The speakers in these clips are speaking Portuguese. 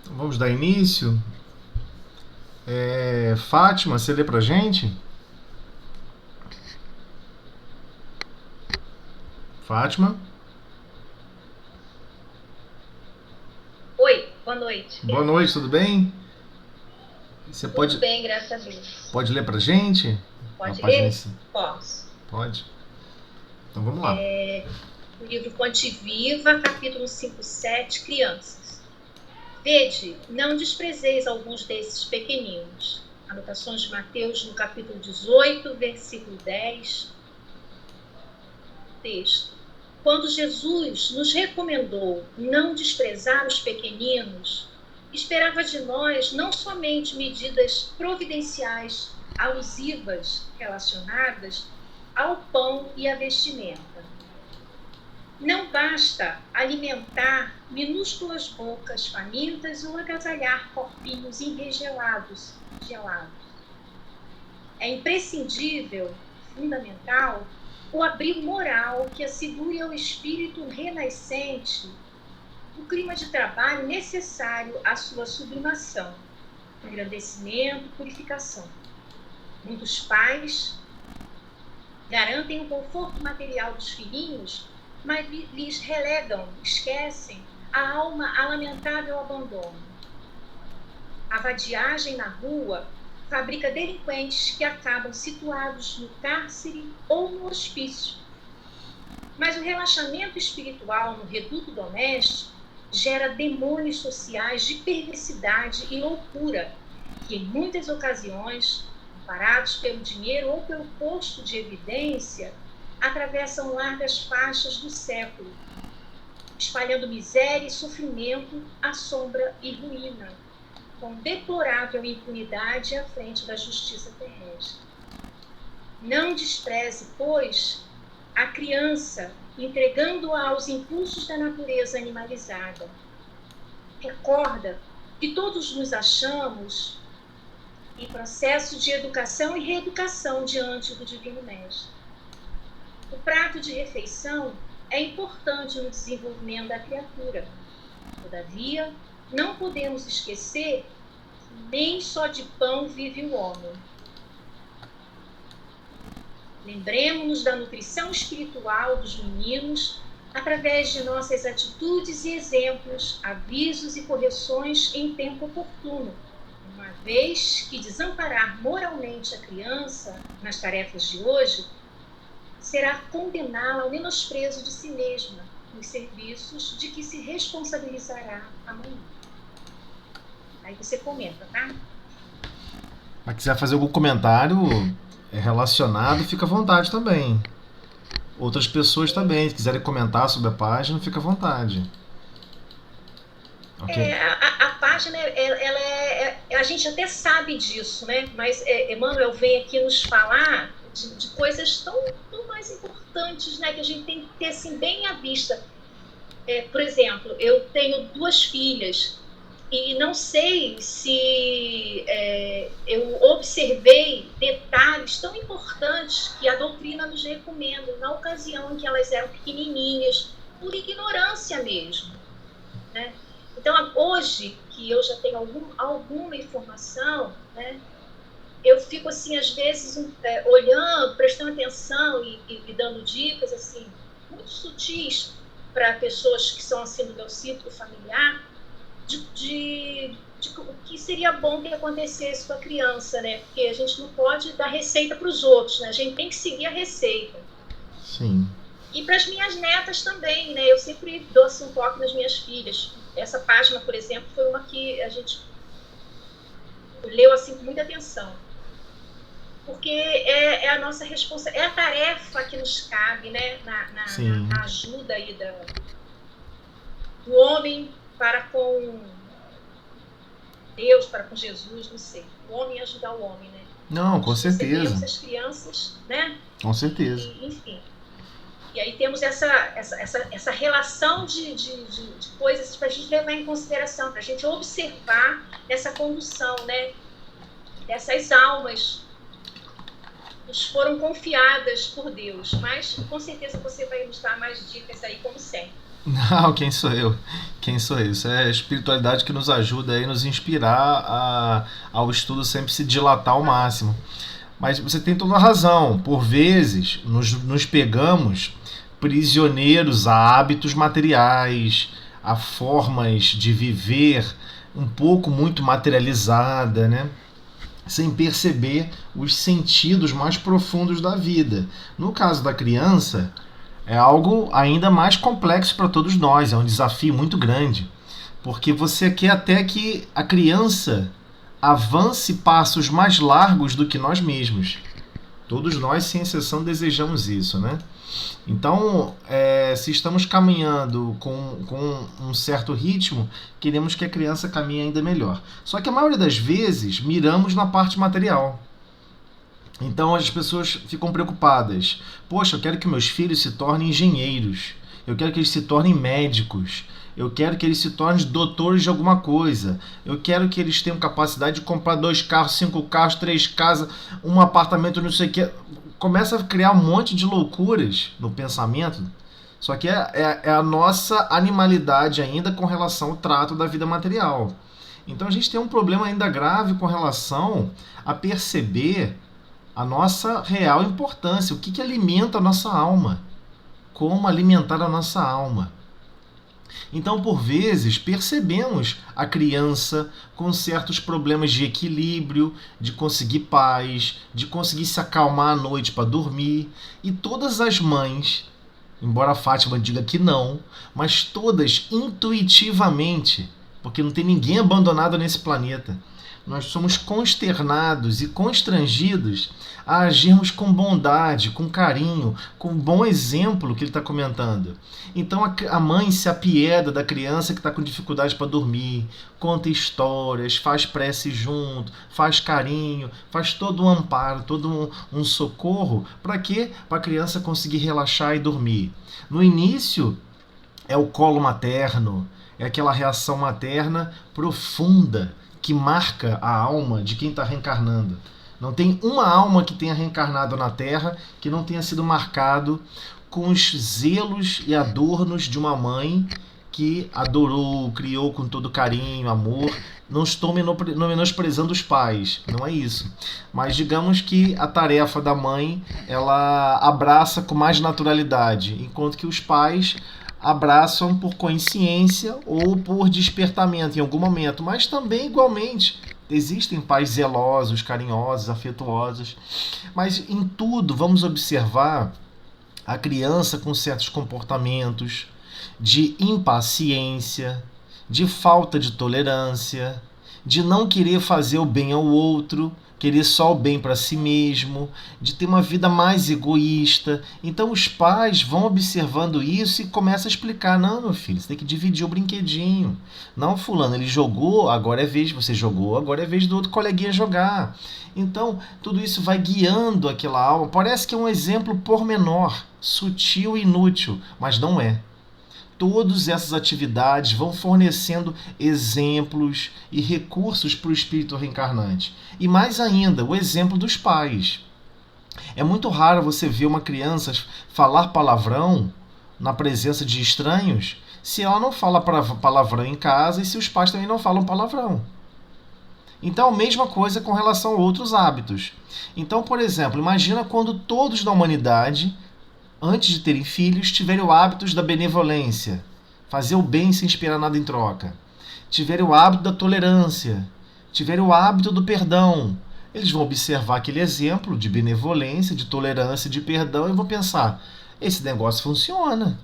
Vamos dar início. Fátima, você lê pra gente? Fátima? Oi, boa noite. Boa noite, tudo bem? Você Tudo pode, bem, graças a Deus. pode ler pra gente? A Pode página ler? esse. Posso. Pode? Então vamos lá. O livro Fonte Viva, capítulo 5:7, Crianças. Vede, não desprezeis alguns desses pequeninos. Anotações de Mateus no capítulo 18, versículo 10. Texto. Quando Jesus nos recomendou não desprezar os pequeninos, esperava de nós não somente medidas providenciais alusivas relacionadas ao pão e à vestimenta. Não basta alimentar minúsculas bocas famintas ou agasalhar corpinhos enregelados, gelados. É imprescindível, fundamental, o abrigo moral que assegure ao espírito renascente o clima de trabalho necessário à sua sublimação, engrandecimento, purificação. Muitos pais garantem o conforto material dos filhinhos, mas lhes relegam, esquecem, a alma a lamentável abandono. A vadiagem na rua fabrica delinquentes que acabam situados no cárcere ou no hospício. Mas o relaxamento espiritual no reduto doméstico gera demônios sociais de perversidade e loucura, que em muitas ocasiões, amparados pelo dinheiro ou pelo posto de evidência, atravessam largas faixas do século, espalhando miséria e sofrimento, assombra e ruína, com deplorável impunidade à frente da justiça terrestre. Não despreze, pois, a criança, entregando-a aos impulsos da natureza animalizada. Recorda que todos nos achamos em processo de educação e reeducação diante do Divino Mestre. O prato de refeição é importante no desenvolvimento da criatura. Todavia, não podemos esquecer que nem só de pão vive o homem. Lembremos-nos da nutrição espiritual dos meninos através de nossas atitudes e exemplos, avisos e correções em tempo oportuno, uma vez que desamparar moralmente a criança nas tarefas de hoje será condená-la ao menosprezo de si mesma nos serviços de que se responsabilizará amanhã. Aí você comenta, tá? Mas quiser fazer algum comentário relacionado, fica à vontade também. Outras pessoas também, se quiserem comentar sobre a página, fica à vontade. Ok? A página, a gente até sabe disso, né? Mas Emmanuel vem aqui nos falar de coisas tão mais importantes, né? Que a gente tem que ter assim, bem à vista. Por exemplo, eu tenho 2 filhas e não sei se eu observei detalhes tão importantes que a doutrina nos recomenda na ocasião em que elas eram pequenininhas, por ignorância mesmo, né? Então, hoje, que eu já tenho alguma informação, né, eu fico, assim, às vezes, olhando, prestando atenção e dando dicas, assim, muito sutis para pessoas que são, assim, do meu círculo familiar, de o que seria bom que acontecesse com a criança, né? Porque a gente não pode dar receita para os outros, né? A gente tem que seguir a receita. Sim. E para as minhas netas também, né? Eu sempre dou assim, um toque nas minhas filhas. Essa página, por exemplo, foi uma que a gente leu assim com muita atenção. Porque é a nossa responsabilidade, é a tarefa que nos cabe, né? Sim. Na ajuda aí do homem para com Deus, para com Jesus, não sei. O homem ajudar o homem, né? Não, com Nós certeza. concebemos as crianças, né? Com certeza. E, enfim. E aí temos essa relação de coisas para a gente levar em consideração, para a gente observar essa condução, né? Dessas almas que nos foram confiadas por Deus. Mas com certeza você vai nos dar mais dicas aí, como sempre. Não, quem sou eu? Quem sou eu? Isso é a espiritualidade que nos ajuda aí, nos inspirar ao estudo sempre se dilatar ao máximo. Mas você tem toda a razão. Por vezes, nos pegamos prisioneiros a hábitos materiais, a formas de viver um pouco muito materializada, né? Sem perceber os sentidos mais profundos da vida. No caso da criança, é algo ainda mais complexo para todos nós, é um desafio muito grande, porque você quer até que a criança avance passos mais largos do que nós mesmos. Todos nós, sem exceção, desejamos isso, né? Então, se estamos caminhando com um certo ritmo, queremos que a criança caminhe ainda melhor. Só que a maioria das vezes miramos na parte material. Então as pessoas ficam preocupadas. Poxa, eu quero que meus filhos se tornem engenheiros. Eu quero que eles se tornem médicos. Eu quero que eles se tornem doutores de alguma coisa. Eu quero que eles tenham capacidade de comprar 2 carros, 5 carros, 3 casas, um apartamento, não sei o que. Começa a criar um monte de loucuras no pensamento. Só que é a nossa animalidade ainda com relação ao trato da vida material. Então a gente tem um problema ainda grave com relação a perceber a nossa real importância, o que alimenta a nossa alma, como alimentar a nossa alma. Então, por vezes, percebemos a criança com certos problemas de equilíbrio, de conseguir paz, de conseguir se acalmar à noite para dormir, e todas as mães, embora a Fátima diga que não, mas todas intuitivamente, porque não tem ninguém abandonado nesse planeta, nós somos consternados e constrangidos a agirmos com bondade, com carinho, com bom exemplo que ele está comentando. Então a mãe se apieda da criança que está com dificuldade para dormir, conta histórias, faz prece junto, faz carinho, faz todo um amparo, todo um socorro. Para quê? Para a criança conseguir relaxar e dormir. No início é o colo materno, é aquela reação materna profunda, que marca a alma de quem está reencarnando. Não tem uma alma que tenha reencarnado na Terra que não tenha sido marcado com os zelos e adornos de uma mãe que adorou, criou com todo carinho, amor. Não estou menosprezando os pais, não é isso. Mas digamos que a tarefa da mãe, ela abraça com mais naturalidade, enquanto que os pais abraçam por consciência ou por despertamento em algum momento, mas também igualmente existem pais zelosos, carinhosos, afetuosos, mas em tudo vamos observar a criança com certos comportamentos de impaciência, de falta de tolerância, de não querer fazer o bem ao outro, querer só o bem para si mesmo, de ter uma vida mais egoísta. Então os pais vão observando isso e começam a explicar: não, meu filho, você tem que dividir o brinquedinho. Não, fulano, ele jogou, agora é vez, você jogou, agora é vez do outro coleguinha jogar. Então tudo isso vai guiando aquela alma. Parece que é um exemplo pormenor, sutil e inútil, mas não é. Todas essas atividades vão fornecendo exemplos e recursos para o espírito reencarnante. E mais ainda, o exemplo dos pais. É muito raro você ver uma criança falar palavrão na presença de estranhos se ela não fala palavrão em casa e se os pais também não falam palavrão. Então, a mesma coisa com relação a outros hábitos. Então, por exemplo, imagina quando todos da humanidade, antes de terem filhos, tiverem o hábito da benevolência, fazer o bem sem esperar nada em troca, tiverem o hábito da tolerância, tiverem o hábito do perdão. Eles vão observar aquele exemplo de benevolência, de tolerância, de perdão e vão pensar: esse negócio funciona.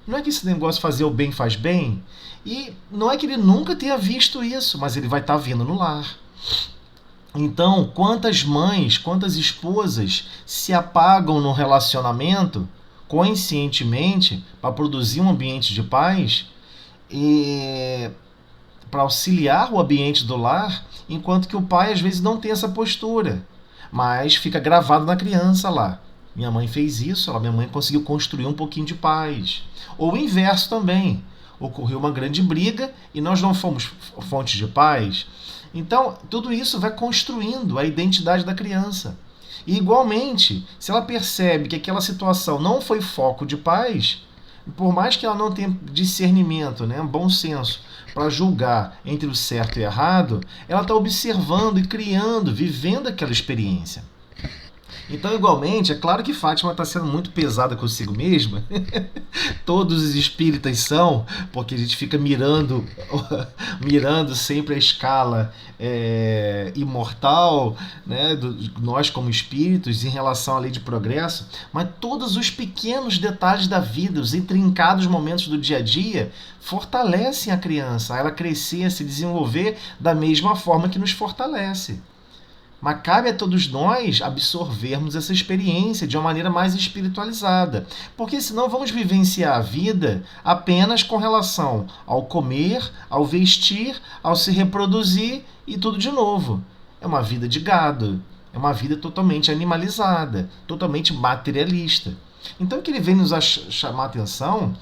Não é que esse negócio fazer o bem faz bem? E não é que ele nunca tenha visto isso, mas ele vai estar vendo no lar. Então, quantas mães, quantas esposas se apagam no relacionamento conscientemente para produzir um ambiente de paz e para auxiliar o ambiente do lar, enquanto que o pai às vezes não tem essa postura, mas fica gravado na criança lá: minha mãe fez isso, minha mãe conseguiu construir um pouquinho de paz. Ou o inverso também: ocorreu uma grande briga e nós não fomos fonte de paz. Então, tudo isso vai construindo a identidade da criança. E, igualmente, se ela percebe que aquela situação não foi foco de paz, Por mais que ela não tenha discernimento, né, bom senso, para julgar entre o certo e o errado, ela está observando e criando, vivendo aquela experiência. Então, igualmente, é claro que Fátima está sendo muito pesada consigo mesma. Todos os espíritas são, porque a gente fica mirando sempre a escala imortal, né, nós como espíritos em relação à lei de progresso, mas todos os pequenos detalhes da vida, os intrincados momentos do dia a dia, fortalecem a criança, a ela crescer, a se desenvolver da mesma forma que nos fortalece. Mas cabe a todos nós absorvermos essa experiência de uma maneira mais espiritualizada. Porque senão vamos vivenciar a vida apenas com relação ao comer, ao vestir, ao se reproduzir e tudo de novo. É uma vida de gado. É uma vida totalmente animalizada, totalmente materialista. Então o que ele vem nos chamar a atenção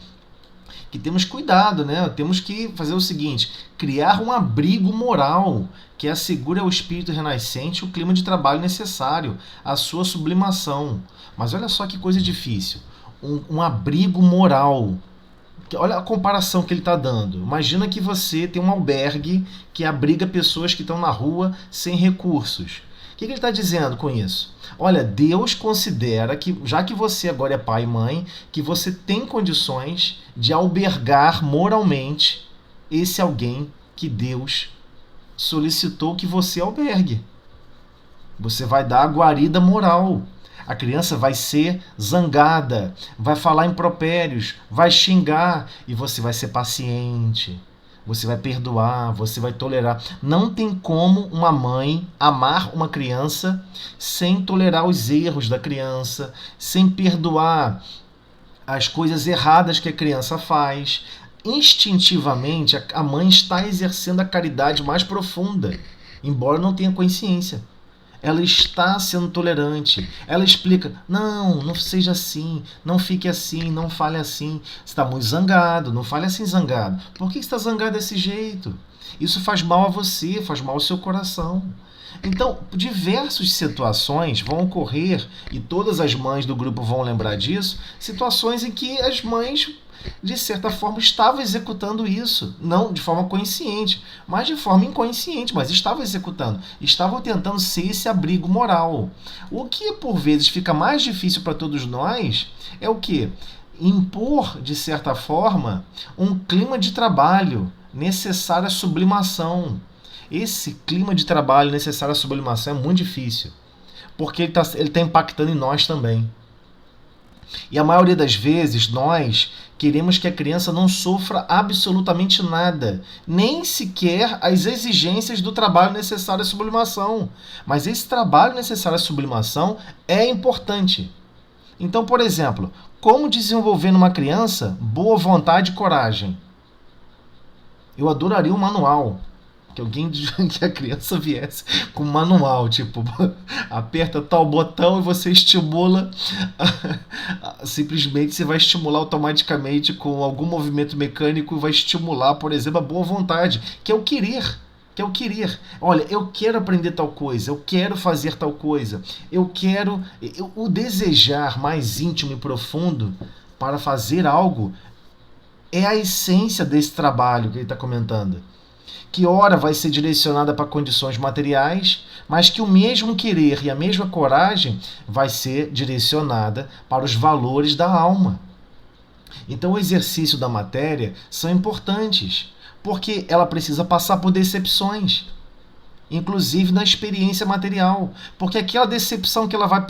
que temos cuidado, né? Temos que fazer o seguinte, criar um abrigo moral que assegure ao espírito renascente o clima de trabalho necessário, a sua sublimação. Mas olha só que coisa difícil. Um abrigo moral. Olha a comparação que ele está dando. Imagina que você tem um albergue que abriga pessoas que estão na rua sem recursos. O que ele está dizendo com isso? Olha, Deus considera que, já que você agora é pai e mãe, que você tem condições de albergar moralmente esse alguém que Deus solicitou que você albergue. Você vai dar a guarida moral. A criança vai ser zangada, vai falar impropérios, vai xingar e você vai ser paciente. Você vai perdoar, você vai tolerar. Não tem como uma mãe amar uma criança sem tolerar os erros da criança, sem perdoar as coisas erradas que a criança faz. Instintivamente, a mãe está exercendo a caridade mais profunda, embora não tenha consciência. Ela está sendo tolerante. Ela explica, não seja assim, não fique assim, não fale assim. Você está muito zangado, não fale assim zangado. Por que você está zangado desse jeito? Isso faz mal a você, faz mal ao seu coração. Então, diversas situações vão ocorrer, e todas as mães do grupo vão lembrar disso, situações em que as mães, de certa forma, estavam executando isso. Não de forma consciente, mas de forma inconsciente, mas estavam executando. Estavam tentando ser esse abrigo moral. O que, por vezes, fica mais difícil para todos nós é o quê? Impor, de certa forma, um clima de trabalho necessário à sublimação. Esse clima de trabalho necessário à sublimação é muito difícil, porque ele está impactando em nós também. E a maioria das vezes nós queremos que a criança não sofra absolutamente nada, nem sequer as exigências do trabalho necessário à sublimação. Mas esse trabalho necessário à sublimação é importante. Então, por exemplo, como desenvolver numa criança boa vontade e coragem? Eu adoraria um manual. Que a criança viesse com um manual, tipo, aperta tal botão e você estimula, simplesmente você vai estimular automaticamente com algum movimento mecânico, vai estimular, por exemplo, a boa vontade, que é o querer. Olha, eu quero aprender tal coisa, eu quero fazer tal coisa, o desejar mais íntimo e profundo para fazer algo é a essência desse trabalho que ele está comentando. Que ora vai ser direcionada para condições materiais, mas que o mesmo querer e a mesma coragem vai ser direcionada para os valores da alma. Então o exercício da matéria são importantes, porque ela precisa passar por decepções, inclusive na experiência material, porque aquela decepção que ela vai...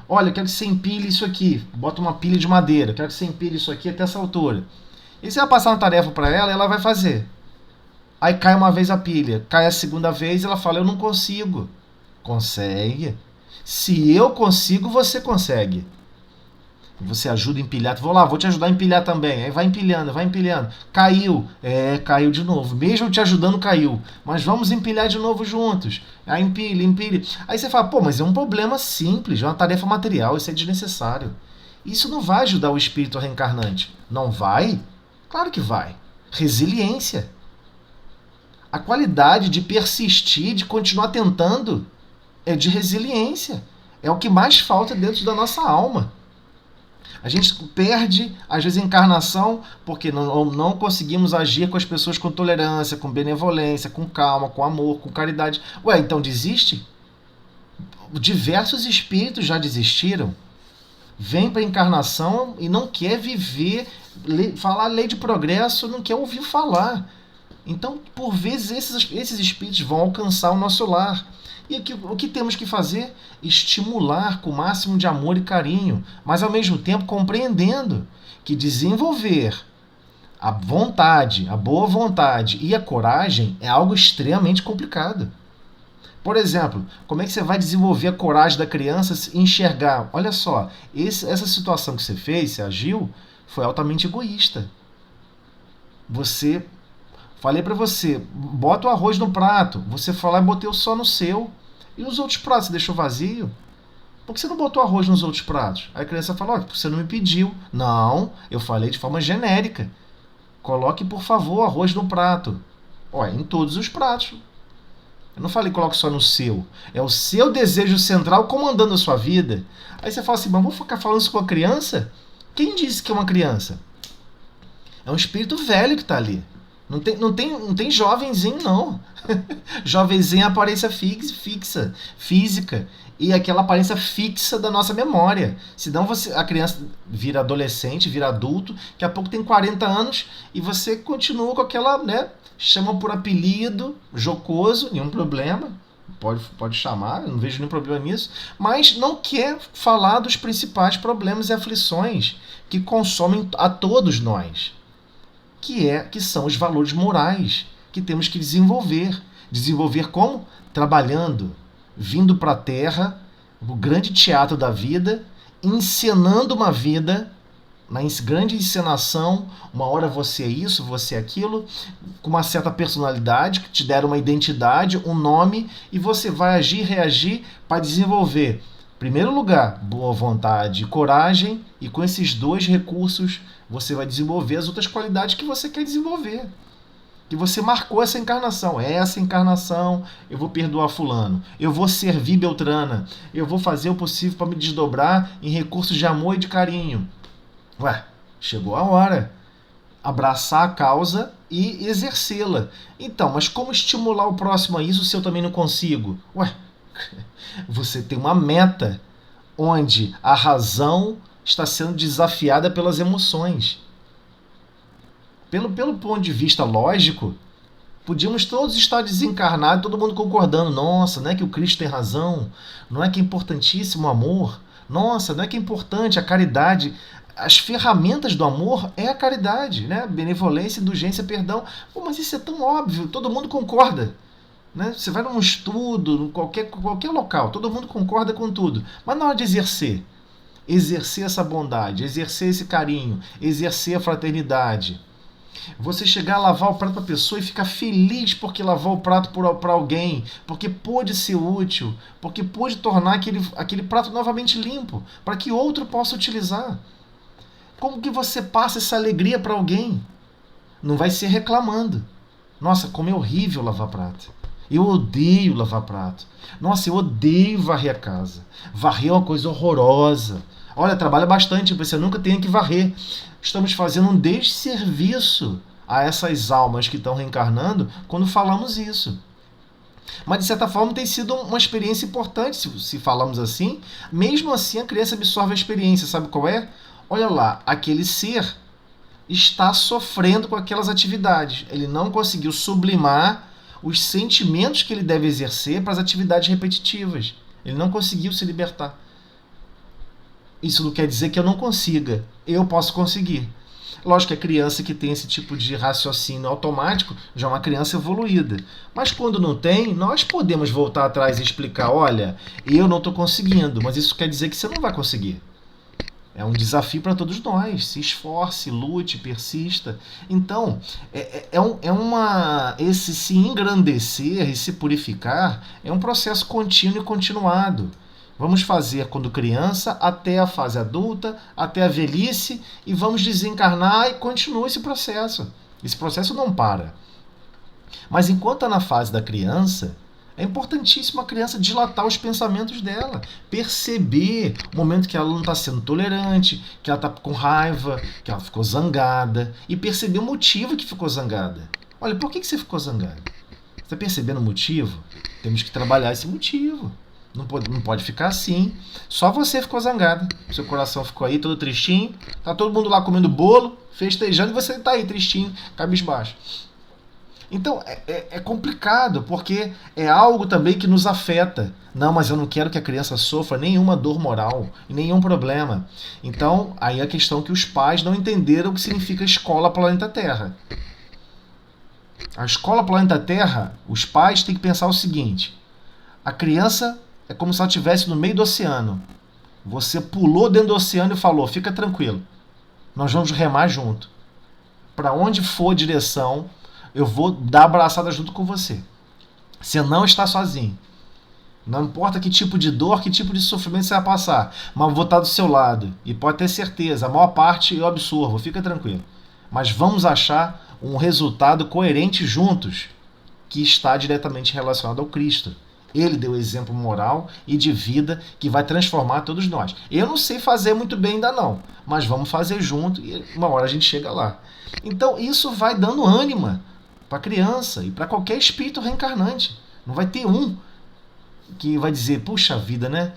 Olha, quero que você empilhe isso aqui, bota uma pilha de madeira, quero que você empilhe isso aqui até essa altura. E você vai passar uma tarefa para ela, ela vai fazer. Aí cai uma vez a pilha, cai a segunda vez, ela fala, eu não consigo. Consegue. Se eu consigo, você consegue. Você ajuda a empilhar, vou te ajudar a empilhar também. Aí vai empilhando. Caiu. Caiu de novo. Mesmo te ajudando, caiu. Mas vamos empilhar de novo juntos. Aí empilha. Aí você fala, mas é um problema simples, é uma tarefa material, isso é desnecessário. Isso não vai ajudar o espírito reencarnante. Não vai? Claro que vai. Resiliência. A qualidade de persistir, de continuar tentando, é de resiliência. É o que mais falta dentro da nossa alma. A gente perde, às vezes, a encarnação porque não conseguimos agir com as pessoas com tolerância, com benevolência, com calma, com amor, com caridade. Ué, então desiste? Diversos espíritos já desistiram. Vem para a encarnação e não quer viver, falar lei de progresso, não quer ouvir falar. Então, por vezes, esses espíritos vão alcançar o nosso lar. E o que temos que fazer? Estimular com o máximo de amor e carinho, mas ao mesmo tempo compreendendo que desenvolver a vontade, a boa vontade e a coragem é algo extremamente complicado. Por exemplo, como é que você vai desenvolver a coragem da criança e enxergar? Olha só, essa situação que você fez, você agiu, foi altamente egoísta. Falei pra você, bota o arroz no prato. Você foi lá e botei só no seu. E os outros pratos, você deixou vazio? Por que você não botou arroz nos outros pratos? Aí a criança fala, olha, você não me pediu. Não, eu falei de forma genérica. Coloque, por favor, arroz no prato. Olha, em todos os pratos. Eu não falei coloque só no seu. É o seu desejo central comandando a sua vida. Aí você fala assim, mas vou ficar falando isso com a criança? Quem disse que é uma criança? É um espírito velho que está ali. Não tem jovenzinho, não. Jovenzinho é aparência fixa, física. E aquela aparência fixa da nossa memória. Senão a criança vira adolescente, vira adulto, daqui a pouco tem 40 anos e você continua com aquela, né? Chama por apelido, jocoso, nenhum problema. Pode chamar, não vejo nenhum problema nisso. Mas não quer falar dos principais problemas e aflições que consomem a todos nós. Que são os valores morais que temos que desenvolver. Desenvolver como? Trabalhando, vindo para a Terra, o grande teatro da vida, encenando uma vida, na grande encenação, uma hora você é isso, você é aquilo, com uma certa personalidade, que te deram uma identidade, um nome, e você vai agir e reagir para desenvolver, em primeiro lugar, boa vontade e coragem, e com esses dois recursos você vai desenvolver as outras qualidades que você quer desenvolver. Que você marcou essa encarnação. Essa encarnação eu vou perdoar fulano. Eu vou servir Beltrana. Eu vou fazer o possível para me desdobrar em recursos de amor e de carinho. Ué, chegou a hora. Abraçar a causa e exercê-la. Então, mas como estimular o próximo a isso se eu também não consigo? Ué, você tem uma meta onde a razão está sendo desafiada pelas emoções. Pelo ponto de vista lógico, podíamos todos estar desencarnados, todo mundo concordando. Nossa, não é que o Cristo tem razão? Não é que é importantíssimo o amor? Nossa, não é que é importante a caridade? As ferramentas do amor é a caridade, né? Benevolência, indulgência, perdão. Pô, mas isso é tão óbvio, todo mundo concorda. Né? Você vai num estudo, em qualquer local, todo mundo concorda com tudo. Mas na hora de exercer essa bondade, exercer esse carinho, exercer a fraternidade, você chegar a lavar o prato para a pessoa e ficar feliz porque lavou o prato para alguém, porque pôde ser útil, porque pôde tornar aquele prato novamente limpo, para que outro possa utilizar. Como que você passa essa alegria para alguém? Não vai ser reclamando. Nossa, como é horrível lavar prato. Eu odeio lavar prato. Nossa, eu odeio varrer a casa. Varrer é uma coisa horrorosa. Olha, trabalha bastante, você nunca tem que varrer. Estamos fazendo um desserviço a essas almas que estão reencarnando quando falamos isso. Mas, de certa forma, tem sido uma experiência importante, se falamos assim. Mesmo assim, a criança absorve a experiência. Sabe qual é? Olha lá, aquele ser está sofrendo com aquelas atividades. Ele não conseguiu sublimar os sentimentos que ele deve exercer para as atividades repetitivas. Ele não conseguiu se libertar. Isso não quer dizer que eu não consiga. Eu posso conseguir. Lógico que a criança que tem esse tipo de raciocínio automático já é uma criança evoluída. Mas quando não tem, nós podemos voltar atrás e explicar, olha, eu não estou conseguindo, mas isso quer dizer que você não vai conseguir. É um desafio para todos nós. Se esforce, lute, persista. Então, esse se engrandecer e se purificar é um processo contínuo e continuado. Vamos fazer quando criança, até a fase adulta, até a velhice, e vamos desencarnar e continua esse processo. Esse processo não para. Mas enquanto está na fase da criança, É importantíssimo a criança dilatar os pensamentos dela, perceber o momento que ela não está sendo tolerante, que ela está com raiva, que ela ficou zangada, e perceber o motivo que ficou zangada. Olha, por que você ficou zangada? Você está percebendo o motivo? Temos que trabalhar esse motivo. Não pode ficar assim. Só você ficou zangada. Seu coração ficou aí todo tristinho. Tá todo mundo lá comendo bolo, festejando, e você tá aí tristinho, cabisbaixo. Então, é complicado, porque é algo também que nos afeta. Não, mas eu não quero que a criança sofra nenhuma dor moral, nenhum problema. Então, aí a questão é que os pais não entenderam o que significa escola planeta Terra. A escola planeta Terra, os pais têm que pensar o seguinte: a criança é como se ela estivesse no meio do oceano. Você pulou dentro do oceano e falou, fica tranquilo, nós vamos remar junto. Para onde for a direção, eu vou dar abraçada junto com você. Você não está sozinho. Não importa que tipo de dor, que tipo de sofrimento você vai passar, mas eu vou estar do seu lado. E pode ter certeza, a maior parte eu absorvo, fica tranquilo. Mas vamos achar um resultado coerente juntos, que está diretamente relacionado ao Cristo. Ele deu exemplo moral e de vida que vai transformar todos nós. Eu não sei fazer muito bem ainda não, mas vamos fazer junto e uma hora a gente chega lá. Então isso vai dando ânima para a criança e para qualquer espírito reencarnante. Não vai ter um que vai dizer, puxa vida, né?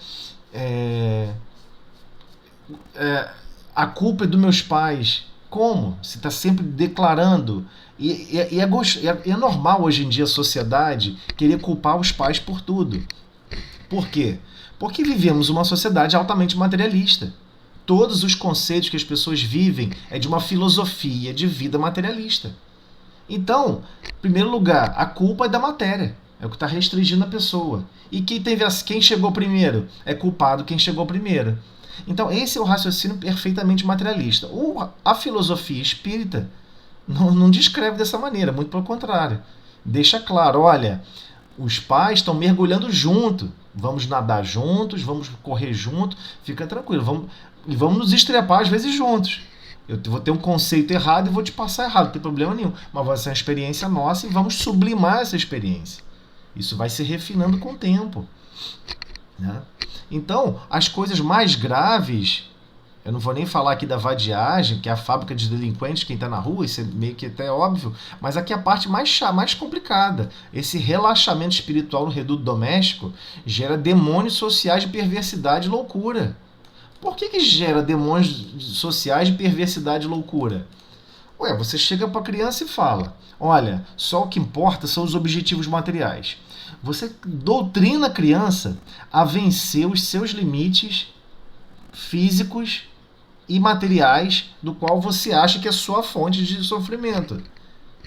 A culpa é dos meus pais. Como? Você está sempre declarando. E é normal hoje em dia a sociedade querer culpar os pais por tudo. Por quê? Porque vivemos uma sociedade altamente materialista. Todos os conceitos que as pessoas vivem é de uma filosofia de vida materialista. Então, em primeiro lugar, a culpa é da matéria. É o que está restringindo a pessoa. E quem chegou primeiro? É culpado quem chegou primeiro. Então, esse é o raciocínio perfeitamente materialista. A filosofia espírita não descreve dessa maneira, muito pelo contrário. Deixa claro, olha, os pais estão mergulhando junto. Vamos nadar juntos, vamos correr juntos, fica tranquilo. Vamos nos estrepar às vezes juntos. Eu vou ter um conceito errado e vou te passar errado, não tem problema nenhum. Mas vai ser uma experiência nossa e vamos sublimar essa experiência. Isso vai se refinando com o tempo. Né? Então, as coisas mais graves, eu não vou nem falar aqui da vadiagem, que é a fábrica de delinquentes, quem está na rua, isso é meio que até óbvio, mas aqui a parte mais complicada. Esse relaxamento espiritual no reduto doméstico gera demônios sociais de perversidade e loucura. Por que gera demônios sociais de perversidade e loucura? Ué, você chega para a criança e fala, olha, só o que importa são os objetivos materiais. Você doutrina a criança a vencer os seus limites físicos e materiais do qual você acha que é sua fonte de sofrimento.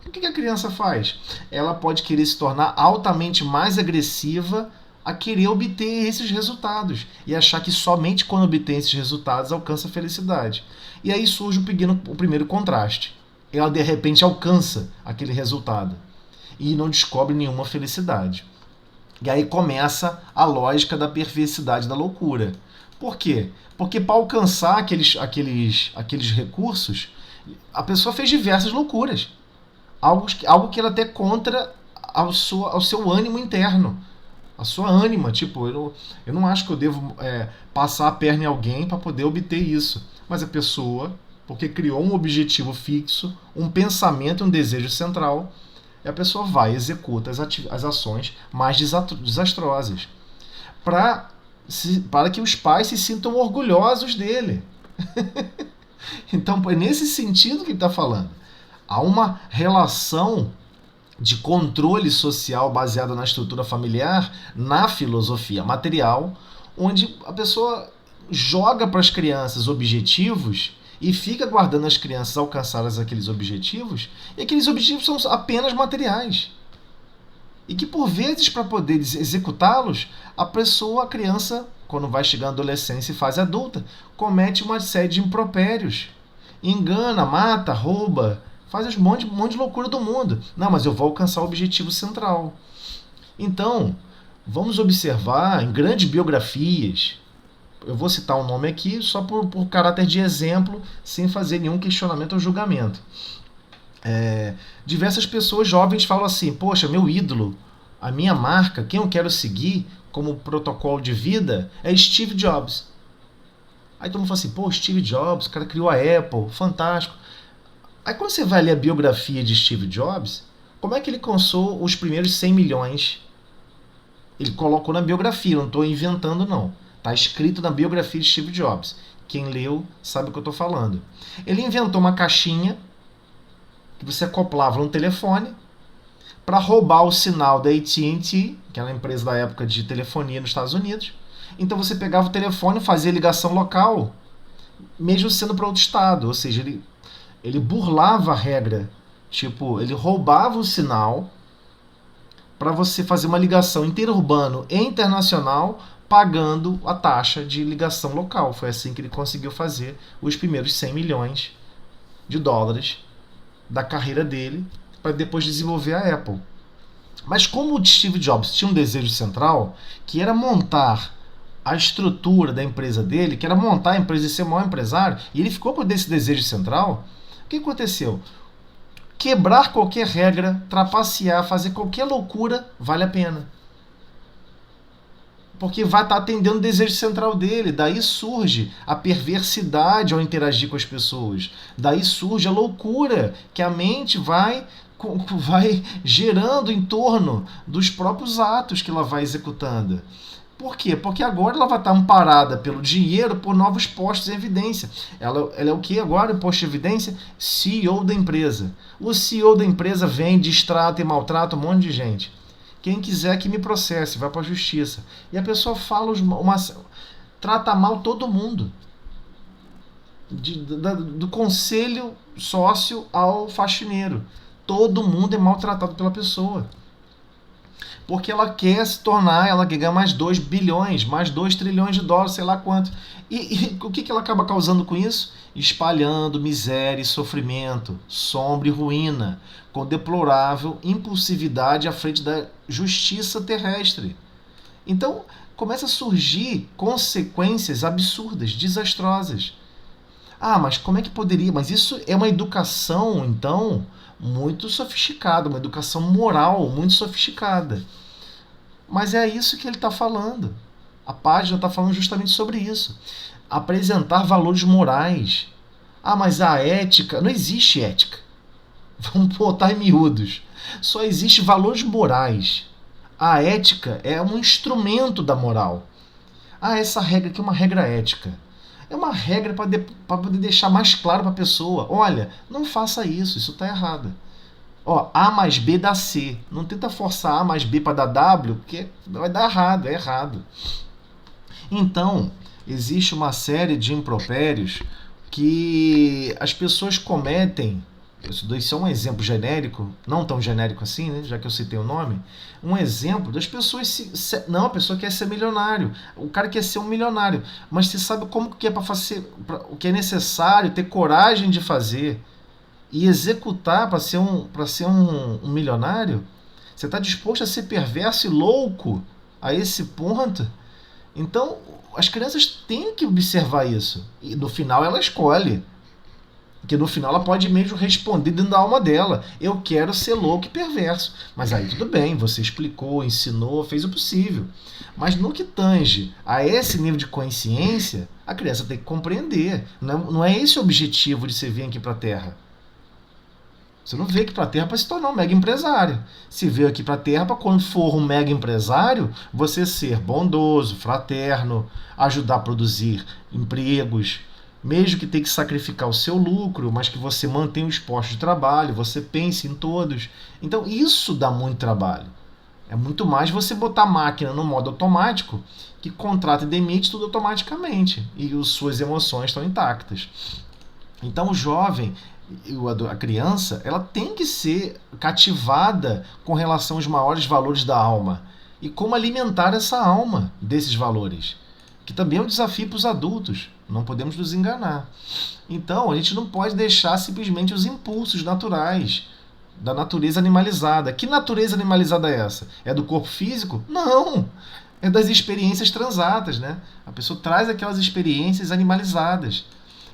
O que a criança faz? Ela pode querer se tornar altamente mais agressiva a querer obter esses resultados e achar que somente quando obtém esses resultados alcança a felicidade. E aí surge o primeiro contraste. Ela de repente alcança aquele resultado e não descobre nenhuma felicidade. E aí começa a lógica da perversidade da loucura. Por quê? Porque para alcançar aqueles recursos, a pessoa fez diversas loucuras. Algo que ela até contra ao seu ânimo interno. A sua ânima. Tipo, eu não acho que eu devo passar a perna em alguém para poder obter isso. Mas a pessoa, porque criou um objetivo fixo, um pensamento, um desejo central, e a pessoa vai e executa as ações mais desastrosas. Para que os pais se sintam orgulhosos dele. Então, é nesse sentido que ele está falando. Há uma relação de controle social baseada na estrutura familiar, na filosofia material, onde a pessoa joga para as crianças objetivos e fica guardando as crianças alcançarem aqueles objetivos, e aqueles objetivos são apenas materiais. E que, por vezes, para poder executá-los, a criança, quando vai chegar à adolescência e fase adulta, comete uma série de impropérios. Engana, mata, rouba, faz um monte de loucura do mundo. Não, mas eu vou alcançar o objetivo central. Então, vamos observar em grandes biografias, eu vou citar um nome aqui só por caráter de exemplo, sem fazer nenhum questionamento ou julgamento. Diversas pessoas jovens falam assim, poxa, meu ídolo, A minha marca, quem eu quero seguir como protocolo de vida é Steve Jobs. Aí todo mundo fala assim, pô, Steve Jobs, o cara criou a Apple, fantástico. Aí quando você vai ler a biografia de Steve Jobs, como é que ele alcançou os primeiros 100 milhões? Ele colocou na biografia, não estou inventando não. Está escrito na biografia de Steve Jobs. Quem leu sabe o que eu estou falando. Ele inventou uma caixinha que você acoplava no telefone para roubar o sinal da AT&T, que era a empresa da época de telefonia nos Estados Unidos. Então você pegava o telefone, fazia ligação local, mesmo sendo para outro estado. Ou seja, ele burlava a regra. Tipo, ele roubava o sinal para você fazer uma ligação interurbano e internacional pagando a taxa de ligação local. Foi assim que ele conseguiu fazer os primeiros 100 milhões de dólares da carreira dele para depois desenvolver a Apple. Mas como o Steve Jobs tinha um desejo central, que era montar a estrutura da empresa dele, que era montar a empresa e ser o maior empresário, e ele ficou com esse desejo central, o que aconteceu? Quebrar qualquer regra, trapacear, fazer qualquer loucura, vale a pena. Porque vai estar atendendo o desejo central dele. Daí surge a perversidade ao interagir com as pessoas. Daí surge a loucura que a mente vai gerando em torno dos próprios atos que ela vai executando. Por quê? Porque agora ela vai estar amparada pelo dinheiro por novos postos em evidência. Ela é o que agora? Posto de evidência? CEO da empresa. O CEO da empresa vem, distrata e maltrata um monte de gente. Quem quiser que me processe, vai para a justiça. E a pessoa fala, trata mal todo mundo. Do conselho sócio ao faxineiro. Todo mundo é maltratado pela pessoa. Porque ela quer se tornar, ela quer ganhar mais 2 bilhões, mais 2 trilhões de dólares, sei lá quanto. E o que ela acaba causando com isso? Espalhando miséria e sofrimento, sombra e ruína, com deplorável impulsividade à frente da justiça terrestre. Então, começa a surgir consequências absurdas, desastrosas. Ah, mas como é que poderia? Mas isso é uma educação, então, muito sofisticada, uma educação moral muito sofisticada. Mas é isso que ele está falando. A página está falando justamente sobre isso. Apresentar valores morais. Ah, mas a ética... Não existe ética. Vamos botar em miúdos. Só existe valores morais. A ética é um instrumento da moral. Ah, essa regra aqui é uma regra ética. É uma regra para poder deixar mais claro para a pessoa. Olha, não faça isso está errado. Ó, A mais B dá C. Não tenta forçar A mais B para dar W, porque vai dar errado, é errado. Então, existe uma série de impropérios que as pessoas cometem. Isso é um exemplo genérico, não tão genérico assim, né, já que eu citei o nome. Um exemplo das pessoas... Não, a pessoa quer ser milionário. O cara quer ser um milionário. Mas você sabe como que é para fazer... O que é necessário, ter coragem de fazer e executar para ser um milionário? Você está disposto a ser perverso e louco a esse ponto? Então, as crianças têm que observar isso. E no final ela escolhe. Porque no final ela pode mesmo responder dentro da alma dela. Eu quero ser louco e perverso. Mas aí tudo bem, você explicou, ensinou, fez o possível. Mas no que tange a esse nível de consciência, a criança tem que compreender. Não é esse o objetivo de você vir aqui para a Terra. Você não veio aqui para a Terra para se tornar um mega empresário. Você veio aqui para a Terra para quando for um mega empresário, você ser bondoso, fraterno, ajudar a produzir empregos, mesmo que tenha que sacrificar o seu lucro, mas que você mantenha os postos de trabalho, você pense em todos. Então isso dá muito trabalho. É muito mais você botar a máquina no modo automático, que contrata e demite tudo automaticamente, e as suas emoções estão intactas. Então o jovem, a criança, ela tem que ser cativada com relação aos maiores valores da alma. E como alimentar essa alma desses valores, que também é um desafio para os adultos. Não podemos nos enganar. Então, a gente não pode deixar simplesmente os impulsos naturais da natureza animalizada. Que natureza animalizada é essa? É do corpo físico? Não! É das experiências transatas, né? A pessoa traz aquelas experiências animalizadas.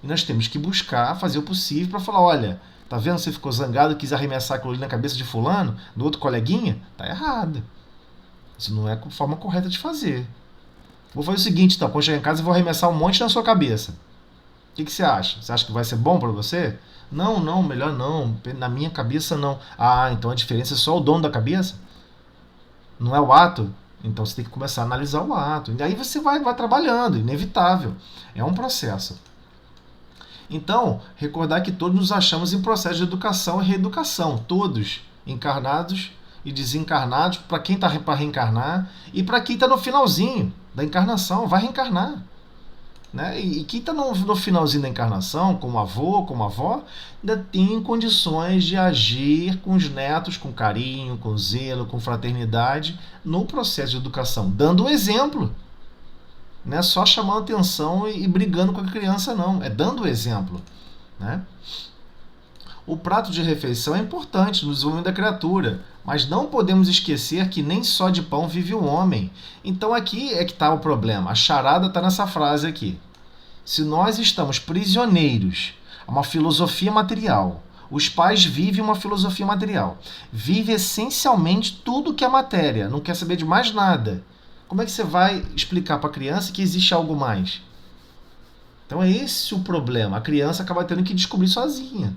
E nós temos que buscar fazer o possível para falar, olha, tá vendo? Você ficou zangado, quis arremessar aquilo ali na cabeça de fulano, do outro coleguinha? Tá errado. Isso não é a forma correta de fazer. Vou fazer o seguinte, então, quando chegar em casa eu vou arremessar um monte na sua cabeça. O que você acha? Você acha que vai ser bom para você? Não, não, melhor não. Na minha cabeça não. Ah, então a diferença é só o dono da cabeça? Não é o ato? Então você tem que começar a analisar o ato. E aí você vai trabalhando, inevitável. É um processo. Então, recordar que todos nos achamos em processo de educação e reeducação. Todos, encarnados e desencarnados, para quem está para reencarnar e para quem está no finalzinho da encarnação, vai reencarnar. Né? E quem está no finalzinho da encarnação, como avô, como avó, ainda tem condições de agir com os netos com carinho, com zelo, com fraternidade no processo de educação, dando o exemplo. Não é só chamando atenção e brigando com a criança, não. É dando o exemplo. Né? O prato de refeição é importante no desenvolvimento da criatura, mas não podemos esquecer que nem só de pão vive o homem. Então aqui é que está o problema. A charada está nessa frase aqui. Se nós estamos prisioneiros a uma filosofia material, os pais vivem uma filosofia material, vivem essencialmente tudo que é matéria, não quer saber de mais nada. Como é que você vai explicar para a criança que existe algo mais? Então é esse o problema. A criança acaba tendo que descobrir sozinha.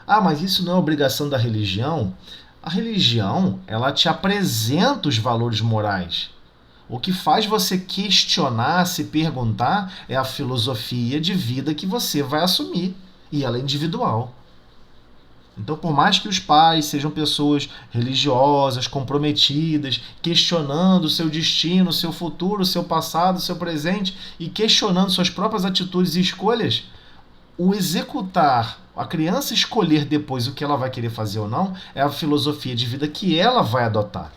Ah, mas isso não é obrigação da religião? A religião, ela te apresenta os valores morais. O que faz você questionar, se perguntar, é a filosofia de vida que você vai assumir. E ela é individual. Então, por mais que os pais sejam pessoas religiosas, comprometidas, questionando o seu destino, o seu futuro, o seu passado, o seu presente e questionando suas próprias atitudes e escolhas, o executar, a criança escolher depois o que ela vai querer fazer ou não, é a filosofia de vida que ela vai adotar.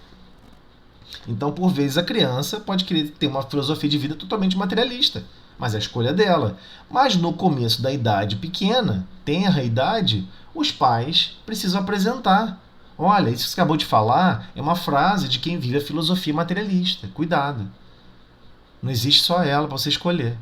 Então, por vezes, a criança pode querer ter uma filosofia de vida totalmente materialista, mas é a escolha dela. Mas no começo da idade pequena, tenra idade, os pais precisam apresentar. Olha, isso que você acabou de falar é uma frase de quem vive a filosofia materialista. Cuidado. Não existe só ela para você escolher.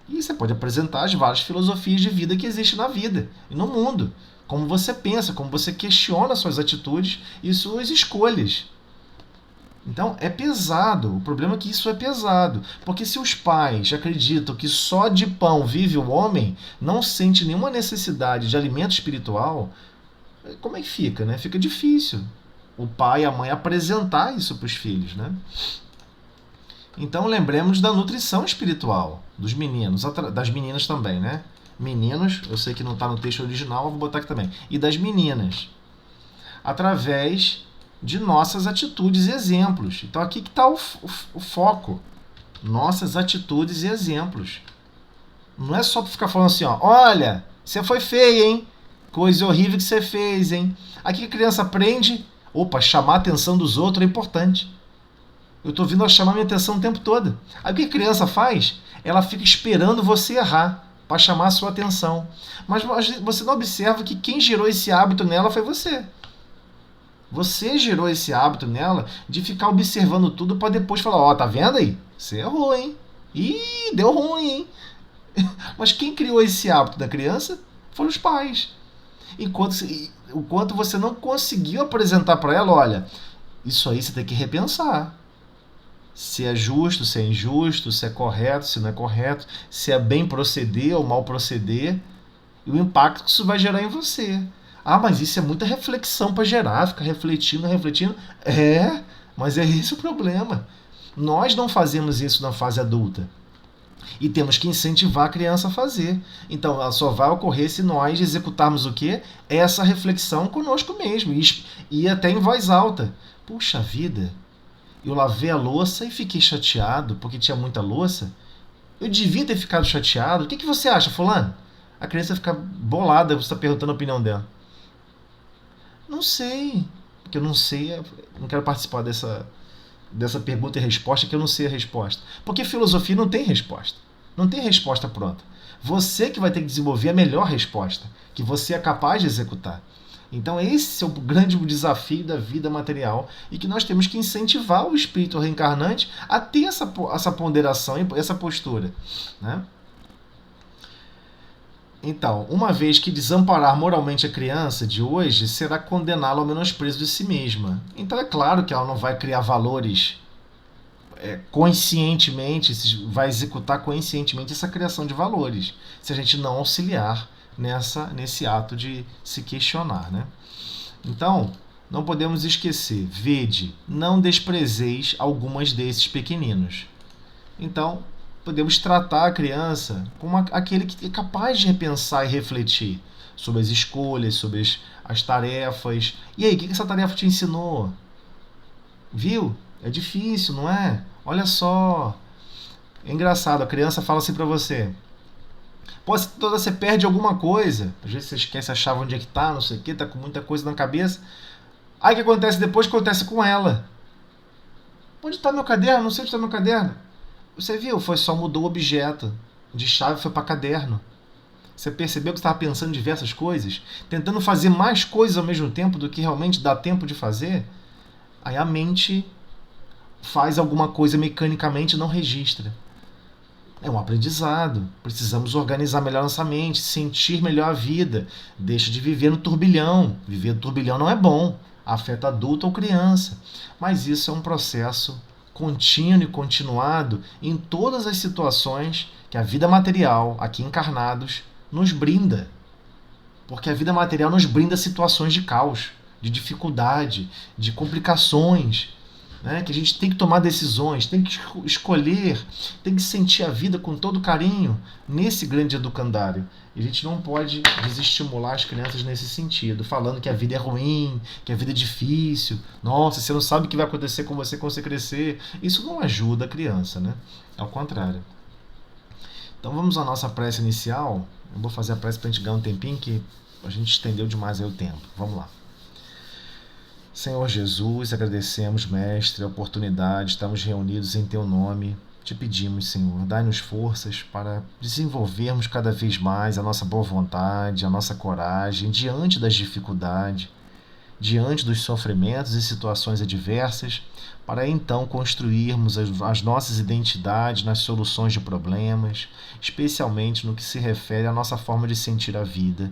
E você pode apresentar as várias filosofias de vida que existem na vida e no mundo. Como você pensa, como você questiona suas atitudes e suas escolhas. Então, é pesado. O problema é que isso é pesado. Porque se os pais acreditam que só de pão vive o homem, não sente nenhuma necessidade de alimento espiritual, como é que fica, né? Fica difícil o pai e a mãe apresentar isso para os filhos, né? Então, lembremos da nutrição espiritual dos meninos, das meninas também, né? Meninos, eu sei que não está no texto original, mas vou botar aqui também. E das meninas. Através de nossas atitudes e exemplos. Então aqui que está o foco. Nossas atitudes e exemplos. Não é só para ficar falando assim, ó, olha, você foi feio, hein? Coisa horrível que você fez, hein? Aqui a criança aprende, chamar a atenção dos outros é importante. Eu estou vindo a chamar minha atenção o tempo todo. Aí o que a criança faz? Ela fica esperando você errar para chamar a sua atenção. Mas você não observa que quem gerou esse hábito nela foi você. Você gerou esse hábito nela de ficar observando tudo para depois falar, tá vendo aí? Você errou, hein? Ih, deu ruim, hein? Mas quem criou esse hábito da criança foram os pais. Enquanto você não conseguiu apresentar para ela, olha, isso aí você tem que repensar. Se é justo, se é injusto, se é correto, se não é correto, se é bem proceder ou mal proceder, e o impacto que isso vai gerar em você. Ah, mas isso é muita reflexão para gerar, ficar refletindo. Mas é esse o problema. Nós não fazemos isso na fase adulta. E temos que incentivar a criança a fazer. Então, ela só vai ocorrer se nós executarmos o quê? Essa reflexão conosco mesmo. E até em voz alta. Puxa vida, eu lavei a louça e fiquei chateado porque tinha muita louça. Eu devia ter ficado chateado. O que você acha, fulano? A criança fica bolada, você está perguntando a opinião dela. Não sei, porque eu não sei, não quero participar dessa pergunta e resposta, que eu não sei a resposta. Porque filosofia não tem resposta, não tem resposta pronta. Você que vai ter que desenvolver a melhor resposta, que você é capaz de executar. Então esse é o grande desafio da vida material e que nós temos que incentivar o espírito reencarnante a ter essa ponderação e essa postura, né? Então, uma vez que desamparar moralmente a criança de hoje, será condená-la ao menosprezo de si mesma. Então é claro que ela não vai criar valores conscientemente, vai executar conscientemente essa criação de valores, se a gente não auxiliar nesse ato de se questionar, né? Então, não podemos esquecer, vede, não desprezeis algumas desses pequeninos. Então, podemos tratar a criança como aquele que é capaz de repensar e refletir sobre as escolhas, sobre as tarefas. E aí, o que essa tarefa te ensinou? Viu? É difícil, não é? Olha só. É engraçado, a criança fala assim pra você. Pô, se toda você perde alguma coisa. Às vezes você esquece a chave onde é que tá, não sei o que, tá com muita coisa na cabeça. Aí o que acontece depois? Acontece com ela. Onde tá meu caderno? Não sei onde tá meu caderno. Você viu? Foi só mudou o objeto. De chave foi para caderno. Você percebeu que estava pensando em diversas coisas? Tentando fazer mais coisas ao mesmo tempo do que realmente dá tempo de fazer? Aí a mente faz alguma coisa mecanicamente e não registra. É um aprendizado. Precisamos organizar melhor nossa mente, sentir melhor a vida. Deixa de viver no turbilhão. Viver no turbilhão não é bom. Afeta adulto ou criança. Mas isso é um processo contínuo e continuado em todas as situações que a vida material, aqui encarnados, nos brinda. Porque a vida material nos brinda situações de caos, de dificuldade, de complicações, né? Que a gente tem que tomar decisões, tem que escolher, tem que sentir a vida com todo carinho nesse grande educandário. E a gente não pode desestimular as crianças nesse sentido, falando que a vida é ruim, que a vida é difícil. Nossa, você não sabe o que vai acontecer com você quando você crescer. Isso não ajuda a criança, né? Ao contrário. Então vamos à nossa prece inicial. Eu vou fazer a prece para a gente ganhar um tempinho, que a gente estendeu demais aí o tempo. Vamos lá. Senhor Jesus, agradecemos, Mestre, a oportunidade, estamos reunidos em Teu nome. Te pedimos, Senhor, dai-nos forças para desenvolvermos cada vez mais a nossa boa vontade, a nossa coragem diante das dificuldades, diante dos sofrimentos e situações adversas, para então construirmos as nossas identidades nas soluções de problemas, especialmente no que se refere à nossa forma de sentir a vida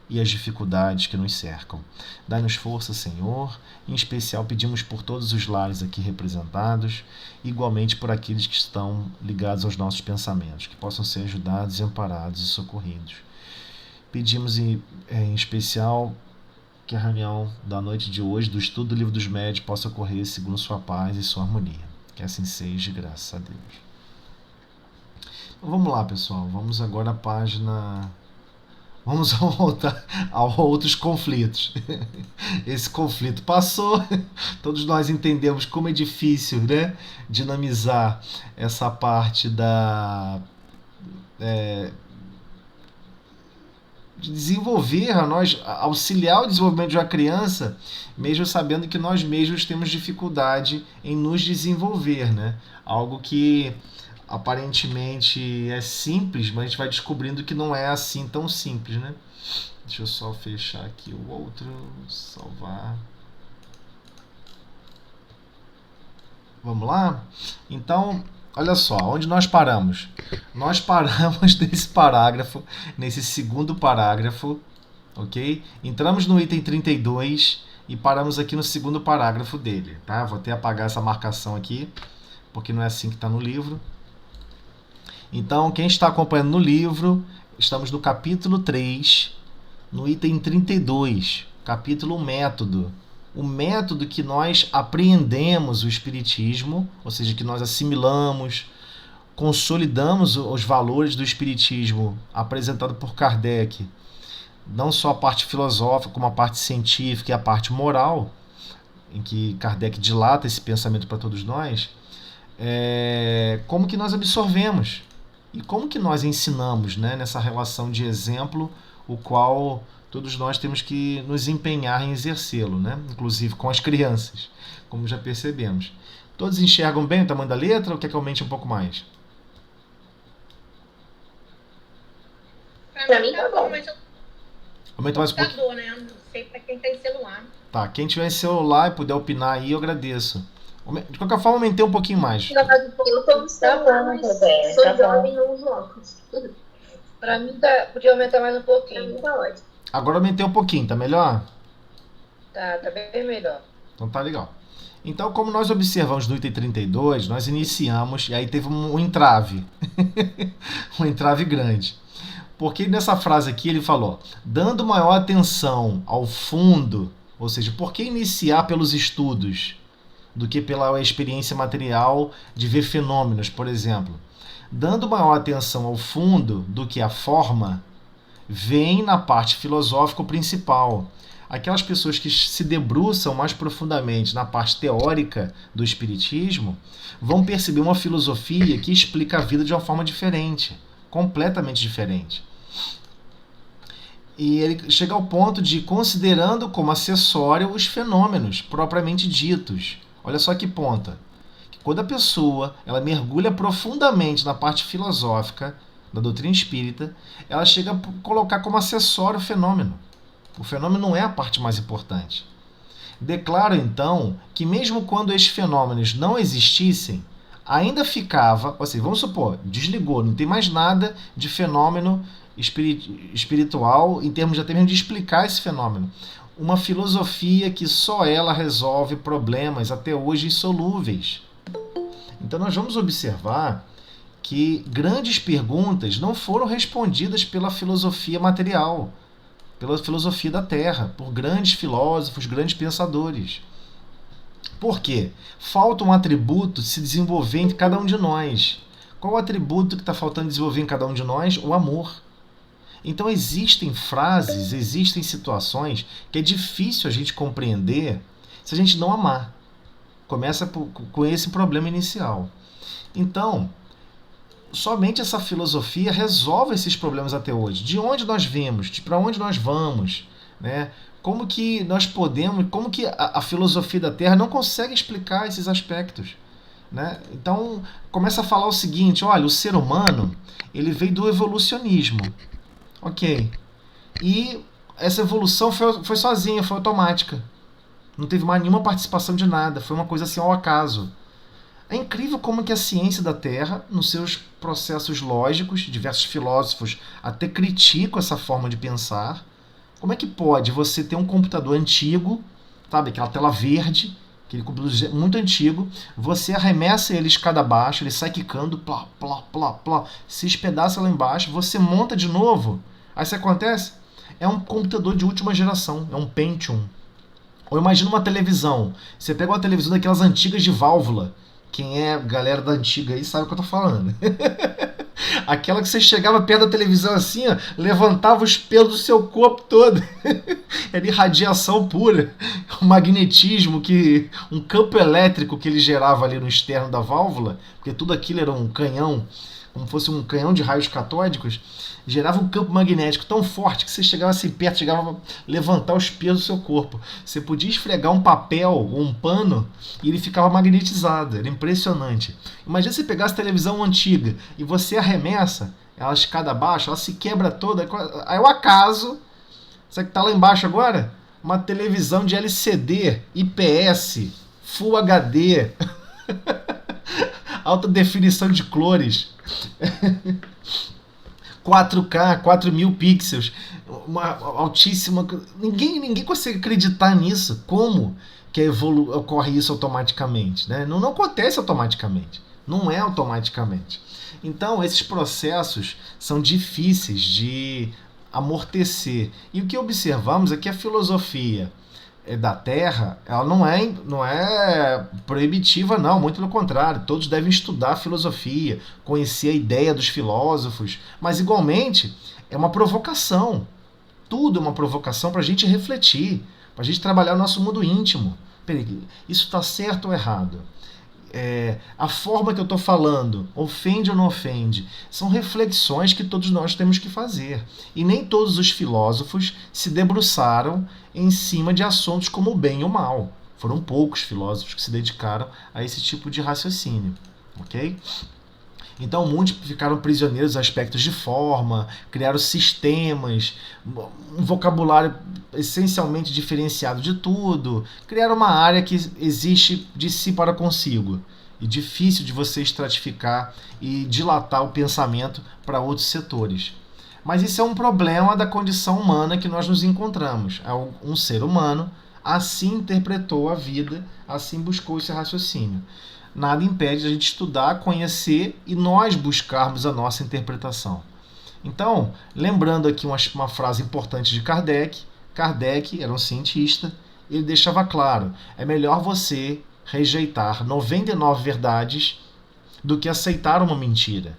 e as dificuldades que nos cercam. Dai-nos força, Senhor. Em especial pedimos por todos os lares aqui representados, igualmente por aqueles que estão ligados aos nossos pensamentos, que possam ser ajudados, amparados e socorridos. Pedimos em especial que a reunião da noite de hoje, do estudo do Livro dos Médiuns, possa ocorrer segundo sua paz e sua harmonia. Que assim seja, graças a Deus. Então, vamos lá, pessoal. Vamos agora à página... Vamos voltar a outros conflitos. Esse conflito passou, todos nós entendemos como é difícil, né, dinamizar essa parte de desenvolver a nós, auxiliar o desenvolvimento de uma criança, mesmo sabendo que nós mesmos temos dificuldade em nos desenvolver, né? Algo que aparentemente é simples, mas a gente vai descobrindo que não é assim tão simples, né? Deixa eu só fechar aqui o outro, salvar. Vamos lá? Então, olha só, onde nós paramos? Nós paramos nesse parágrafo, nesse segundo parágrafo, ok? Entramos no item 32 e paramos aqui no segundo parágrafo dele, tá? Vou até apagar essa marcação aqui, porque não é assim que está no livro. Então, quem está acompanhando no livro, estamos no capítulo 3, no item 32, capítulo método. O método que nós apreendemos o Espiritismo, ou seja, que nós assimilamos, consolidamos os valores do Espiritismo apresentado por Kardec, não só a parte filosófica, como a parte científica e a parte moral, em que Kardec dilata esse pensamento para todos nós, como que nós absorvemos e como que nós ensinamos, né, nessa relação de exemplo, o qual todos nós temos que nos empenhar em exercê-lo, né? Inclusive com as crianças, como já percebemos. Todos enxergam bem o tamanho da letra ou quer que aumente um pouco mais? Pra mim tá bom, mas eu... Aumenta mais um pouquinho. Né? Não sei pra quem tem celular. Tá, quem tiver celular e puder opinar aí, eu agradeço. De qualquer forma, aumentei um pouquinho mais. Eu tô no celular, mas sou jovem e não uso óculos. Para mim podia aumentar mais um pouquinho. Para mim tá ótimo. Agora aumentei um pouquinho, tá melhor? Tá bem melhor. Então tá legal. Então, como nós observamos no item 32, nós iniciamos, e aí teve um entrave. Um entrave grande. Porque nessa frase aqui ele falou, dando maior atenção ao fundo, ou seja, por que iniciar pelos estudos do que pela experiência material de ver fenômenos, por exemplo? Dando maior atenção ao fundo do que à forma, vem na parte filosófica principal. Aquelas pessoas que se debruçam mais profundamente na parte teórica do espiritismo vão perceber uma filosofia que explica a vida de uma forma diferente, completamente diferente. E ele chega ao ponto de considerando como acessório os fenômenos propriamente ditos. Olha só que ponta. Quando a pessoa ela mergulha profundamente na parte filosófica da doutrina espírita, ela chega a colocar como acessório o fenômeno. O fenômeno não é a parte mais importante. Declaro, então, que mesmo quando estes fenômenos não existissem, ainda ficava, ou seja, vamos supor, desligou, não tem mais nada de fenômeno espiritual em termos até mesmo de explicar esse fenômeno. Uma filosofia que só ela resolve problemas até hoje insolúveis. Então nós vamos observar que grandes perguntas não foram respondidas pela filosofia material, pela filosofia da Terra, por grandes filósofos, grandes pensadores. Por quê? Falta um atributo se desenvolver em cada um de nós. Qual o atributo que está faltando desenvolver em cada um de nós? O amor. Então existem frases, existem situações que é difícil a gente compreender se a gente não amar. Começa com esse problema inicial. Então, somente essa filosofia resolve esses problemas até hoje. De onde nós vimos, para onde nós vamos, né? Como que nós podemos, como que a filosofia da Terra não consegue explicar esses aspectos, né? Então, começa a falar o seguinte, olha, o ser humano, ele veio do evolucionismo. Ok. E essa evolução foi sozinha, foi automática. Não teve mais nenhuma participação de nada, foi uma coisa assim ao acaso. É incrível como que a ciência da Terra, nos seus processos lógicos, diversos filósofos até criticam essa forma de pensar. Como é que pode você ter um computador antigo, sabe, aquela tela verde, aquele computador muito antigo, você arremessa ele escada abaixo, ele sai quicando, plá, plá, plá, plá, se espedaça lá embaixo, você monta de novo. Aí isso acontece? É um computador de última geração, é um Pentium. Ou imagina uma televisão. Você pega uma televisão daquelas antigas de válvula. Quem é galera da antiga aí sabe o que eu tô falando. Aquela que você chegava perto da televisão assim, ó, levantava os pelos do seu corpo todo. Era irradiação pura. O magnetismo, um campo elétrico que ele gerava ali no externo da válvula, porque tudo aquilo era um canhão, como fosse um canhão de raios catódicos, gerava um campo magnético tão forte que você chegava assim perto, chegava a levantar os pelos do seu corpo. Você podia esfregar um papel ou um pano e ele ficava magnetizado. Era impressionante. Imagina se pegasse a televisão antiga e você arremessa ela escada abaixo, ela se quebra toda. Aí o acaso, sabe o que está lá embaixo agora? Uma televisão de LCD, IPS, Full HD, alta definição de cores. 4K, 4.000 pixels, uma altíssima... Ninguém consegue acreditar nisso. Como que ocorre isso automaticamente? Né? Não acontece automaticamente. Não é automaticamente. Então, esses processos são difíceis de amortecer. E o que observamos é que a filosofia da Terra, ela não é proibitiva, não, muito pelo contrário, todos devem estudar filosofia, conhecer a ideia dos filósofos, mas igualmente é uma provocação, tudo é uma provocação para a gente refletir, para a gente trabalhar o nosso mundo íntimo. Peraí, isso está certo ou errado? A forma que eu estou falando ofende ou não ofende? São reflexões que todos nós temos que fazer. E nem todos os filósofos se debruçaram em cima de assuntos como o bem e o mal. Foram poucos filósofos que se dedicaram a esse tipo de raciocínio. Ok? Então muitos ficaram prisioneiros a aspectos de forma, criaram sistemas, um vocabulário essencialmente diferenciado de tudo, criaram uma área que existe de si para consigo e difícil de você estratificar e dilatar o pensamento para outros setores. Mas isso é um problema da condição humana que nós nos encontramos. Um ser humano assim interpretou a vida, assim buscou esse raciocínio. Nada impede a gente estudar, conhecer e nós buscarmos a nossa interpretação. Então, lembrando aqui uma frase importante de Kardec. Kardec era um cientista, ele deixava claro, é melhor você rejeitar 99 verdades do que aceitar uma mentira.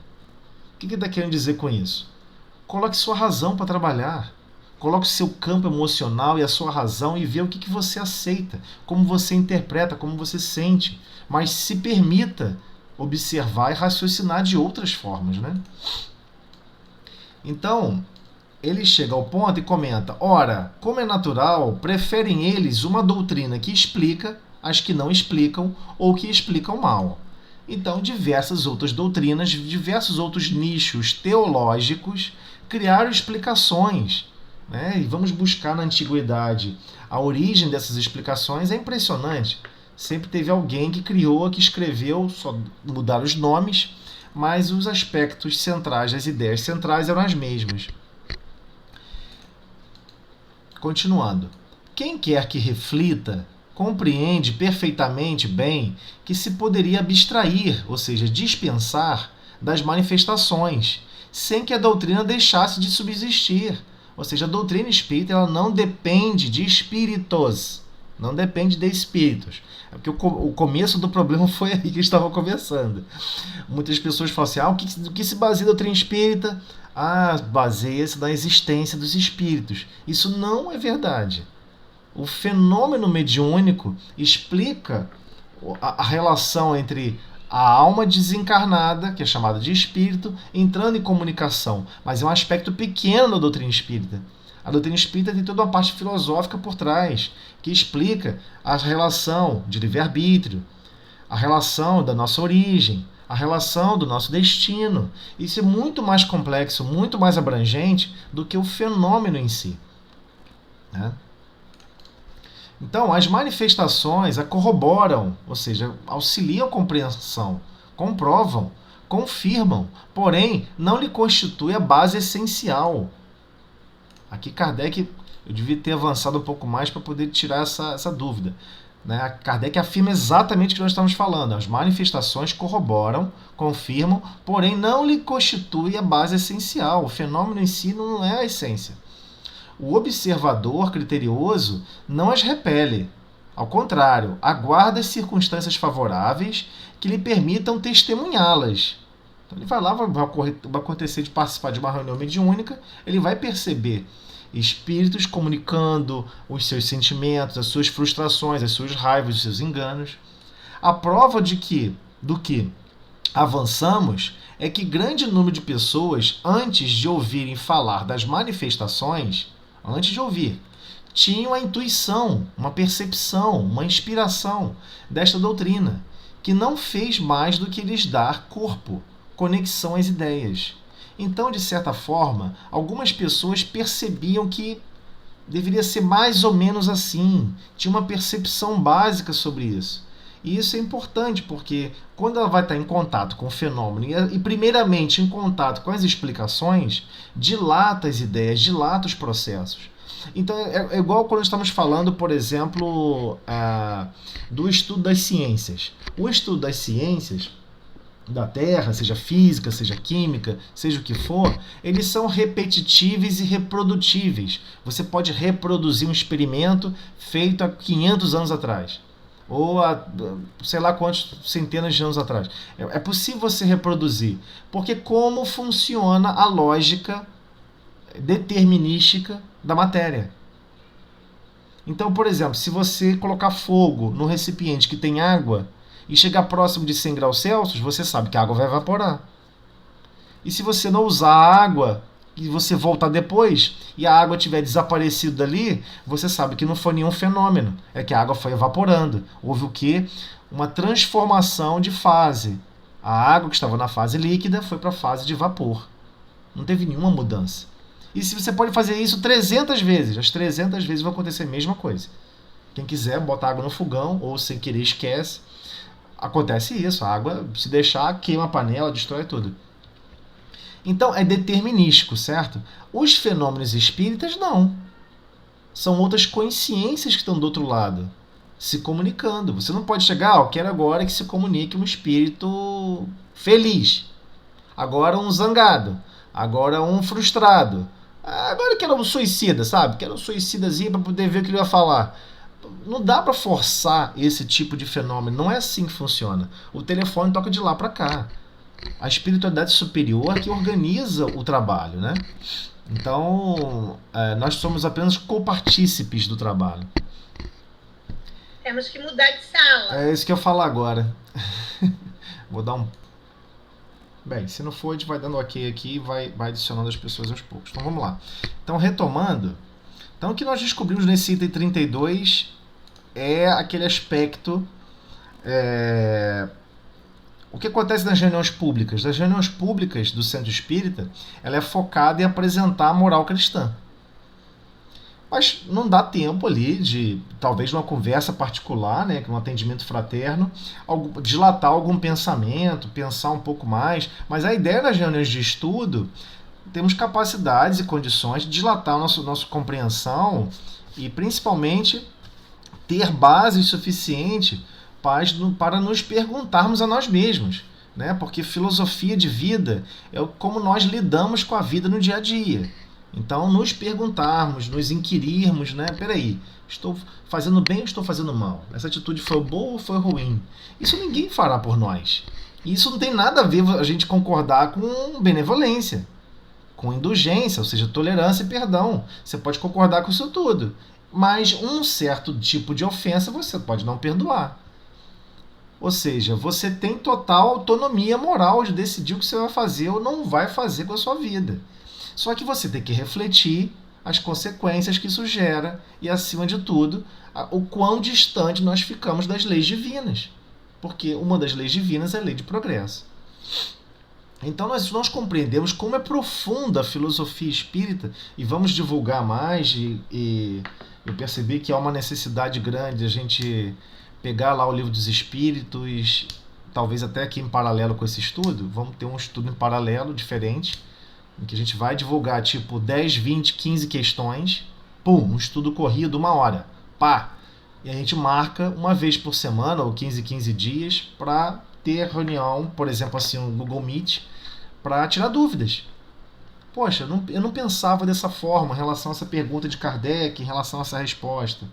O que ele está querendo dizer com isso? Coloque sua razão para trabalhar. Coloque seu campo emocional e a sua razão e vê o que você aceita, como você interpreta, como você sente. Mas se permita observar e raciocinar de outras formas, né? Então, ele chega ao ponto e comenta: ora, como é natural, preferem eles uma doutrina que explica as que não explicam ou que explicam mal. Então, diversas outras doutrinas, diversos outros nichos teológicos criaram explicações, né? E vamos buscar na antiguidade a origem dessas explicações. É impressionante. Sempre teve alguém que criou, que escreveu, só mudaram os nomes, mas os aspectos centrais, as ideias centrais eram as mesmas. Continuando. Quem quer que reflita, compreende perfeitamente bem que se poderia abstrair, ou seja, dispensar das manifestações, sem que a doutrina deixasse de subsistir. Ou seja, a doutrina espírita ela não depende de espíritos, não depende de espíritos. É porque o começo do problema foi aí que estava conversando. Muitas pessoas falam assim, do que se baseia a doutrina espírita? Baseia-se na existência dos espíritos. Isso não é verdade. O fenômeno mediúnico explica a relação entre a alma desencarnada, que é chamada de espírito, entrando em comunicação. Mas é um aspecto pequeno da doutrina espírita. A doutrina espírita tem toda uma parte filosófica por trás, que explica a relação de livre-arbítrio, a relação da nossa origem, a relação do nosso destino. Isso é muito mais complexo, muito mais abrangente do que o fenômeno em si, né? Então, as manifestações a corroboram, ou seja, auxiliam a compreensão, comprovam, confirmam, porém, não lhe constitui a base essencial. Aqui Kardec, eu devia ter avançado um pouco mais para poder tirar essa dúvida, né? Kardec afirma exatamente o que nós estamos falando. As manifestações corroboram, confirmam, porém não lhe constitui a base essencial. O fenômeno em si não é a essência. O observador criterioso não as repele. Ao contrário, aguarda as circunstâncias favoráveis que lhe permitam testemunhá-las. Então ele vai lá, vai acontecer de participar de uma reunião mediúnica, ele vai perceber espíritos comunicando os seus sentimentos, as suas frustrações, as suas raivas, os seus enganos. A prova do que avançamos é que grande número de pessoas, antes de ouvirem falar das manifestações, antes de ouvir, tinham a intuição, uma percepção, uma inspiração desta doutrina, que não fez mais do que lhes dar corpo, conexão às ideias. Então, de certa forma, algumas pessoas percebiam que deveria ser mais ou menos assim, tinha uma percepção básica sobre isso. E isso é importante, porque quando ela vai estar em contato com o fenômeno e primeiramente em contato com as explicações, dilata as ideias, dilata os processos. Então é igual quando estamos falando, por exemplo, do estudo das ciências. O estudo das ciências da Terra, seja física, seja química, seja o que for, eles são repetitíveis e reprodutíveis. Você pode reproduzir um experimento feito há 500 anos atrás, ou há sei lá quantos centenas de anos atrás. É possível você reproduzir, porque como funciona a lógica determinística da matéria. Então, por exemplo, se você colocar fogo no recipiente que tem água e chegar próximo de 100 graus Celsius, você sabe que a água vai evaporar. E se você não usar a água e você voltar depois e a água tiver desaparecido dali, você sabe que não foi nenhum fenômeno, é que a água foi evaporando. Houve o quê? Uma transformação de fase. A água que estava na fase líquida foi para a fase de vapor. Não teve nenhuma mudança. E se você pode fazer isso 300 vezes, as 300 vezes vai acontecer a mesma coisa. Quem quiser, bota água no fogão ou sem querer esquece. Acontece isso, a água, se deixar, queima a panela, destrói tudo. Então é determinístico, certo? Os fenômenos espíritas não. São outras consciências que estão do outro lado, se comunicando. Você não pode chegar, eu quero agora que se comunique um espírito feliz, agora um zangado, agora um frustrado, agora eu quero um suicida, sabe? Quero um suicidazinho para poder ver o que ele vai falar. Não dá para forçar esse tipo de fenômeno, não é assim que funciona. O telefone toca de lá para cá. A espiritualidade superior que organiza o trabalho, né? Então, nós somos apenas copartícipes do trabalho. Temos que mudar de sala. É isso que eu falo agora. Vou dar um... Bem, se não for, a gente vai dando ok aqui e vai adicionando as pessoas aos poucos. Então, vamos lá. Então, retomando. Então, o que nós descobrimos nesse item 32 é aquele aspecto... O que acontece nas reuniões públicas? Nas reuniões públicas do Centro Espírita, ela é focada em apresentar a moral cristã. Mas não dá tempo ali de, talvez numa conversa particular, né, um atendimento fraterno, dilatar algum pensamento, pensar um pouco mais. Mas a ideia nas reuniões de estudo, temos capacidades e condições de dilatar a nossa compreensão e, principalmente, ter base suficiente para nos perguntarmos a nós mesmos, né? Porque filosofia de vida é como nós lidamos com a vida no dia a dia. Então, nos perguntarmos, nos inquirirmos, né? Peraí, estou fazendo bem ou estou fazendo mal? Essa atitude foi boa ou foi ruim? Isso ninguém fará por nós. E isso não tem nada a ver a gente concordar com benevolência, com indulgência, ou seja, tolerância e perdão. Você pode concordar com isso tudo, mas um certo tipo de ofensa você pode não perdoar. Ou seja, você tem total autonomia moral de decidir o que você vai fazer ou não vai fazer com a sua vida. Só que você tem que refletir as consequências que isso gera e, acima de tudo, o quão distante nós ficamos das leis divinas. Porque uma das leis divinas é a lei de progresso. Então nós compreendemos como é profunda a filosofia espírita e vamos divulgar mais e eu percebi que há uma necessidade grande de a gente pegar lá o Livro dos Espíritos, talvez até aqui em paralelo com esse estudo, vamos ter um estudo em paralelo diferente, em que a gente vai divulgar tipo 10, 20, 15 questões, um estudo corrido, 1 hora, pá! E a gente marca uma vez por semana, ou 15 dias, para ter reunião, por exemplo, assim, um Google Meet, para tirar dúvidas. Poxa, eu não pensava dessa forma em relação a essa pergunta de Kardec, em relação a essa resposta.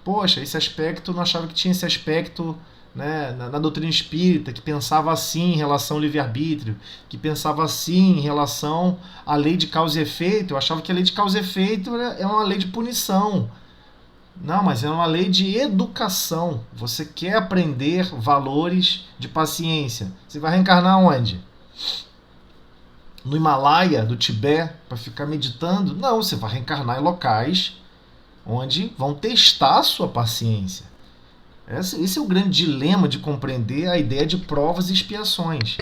Poxa, esse aspecto, eu não achava que tinha esse aspecto, né, na doutrina espírita, que pensava assim em relação ao livre-arbítrio, que pensava assim em relação à lei de causa e efeito. Eu achava que a lei de causa e efeito é uma lei de punição. Não, mas é uma lei de educação. Você quer aprender valores de paciência. Você vai reencarnar onde? No Himalaia, do Tibete, para ficar meditando? Não, você vai reencarnar em locais onde vão testar a sua paciência. Esse é o grande dilema de compreender a ideia de provas e expiações.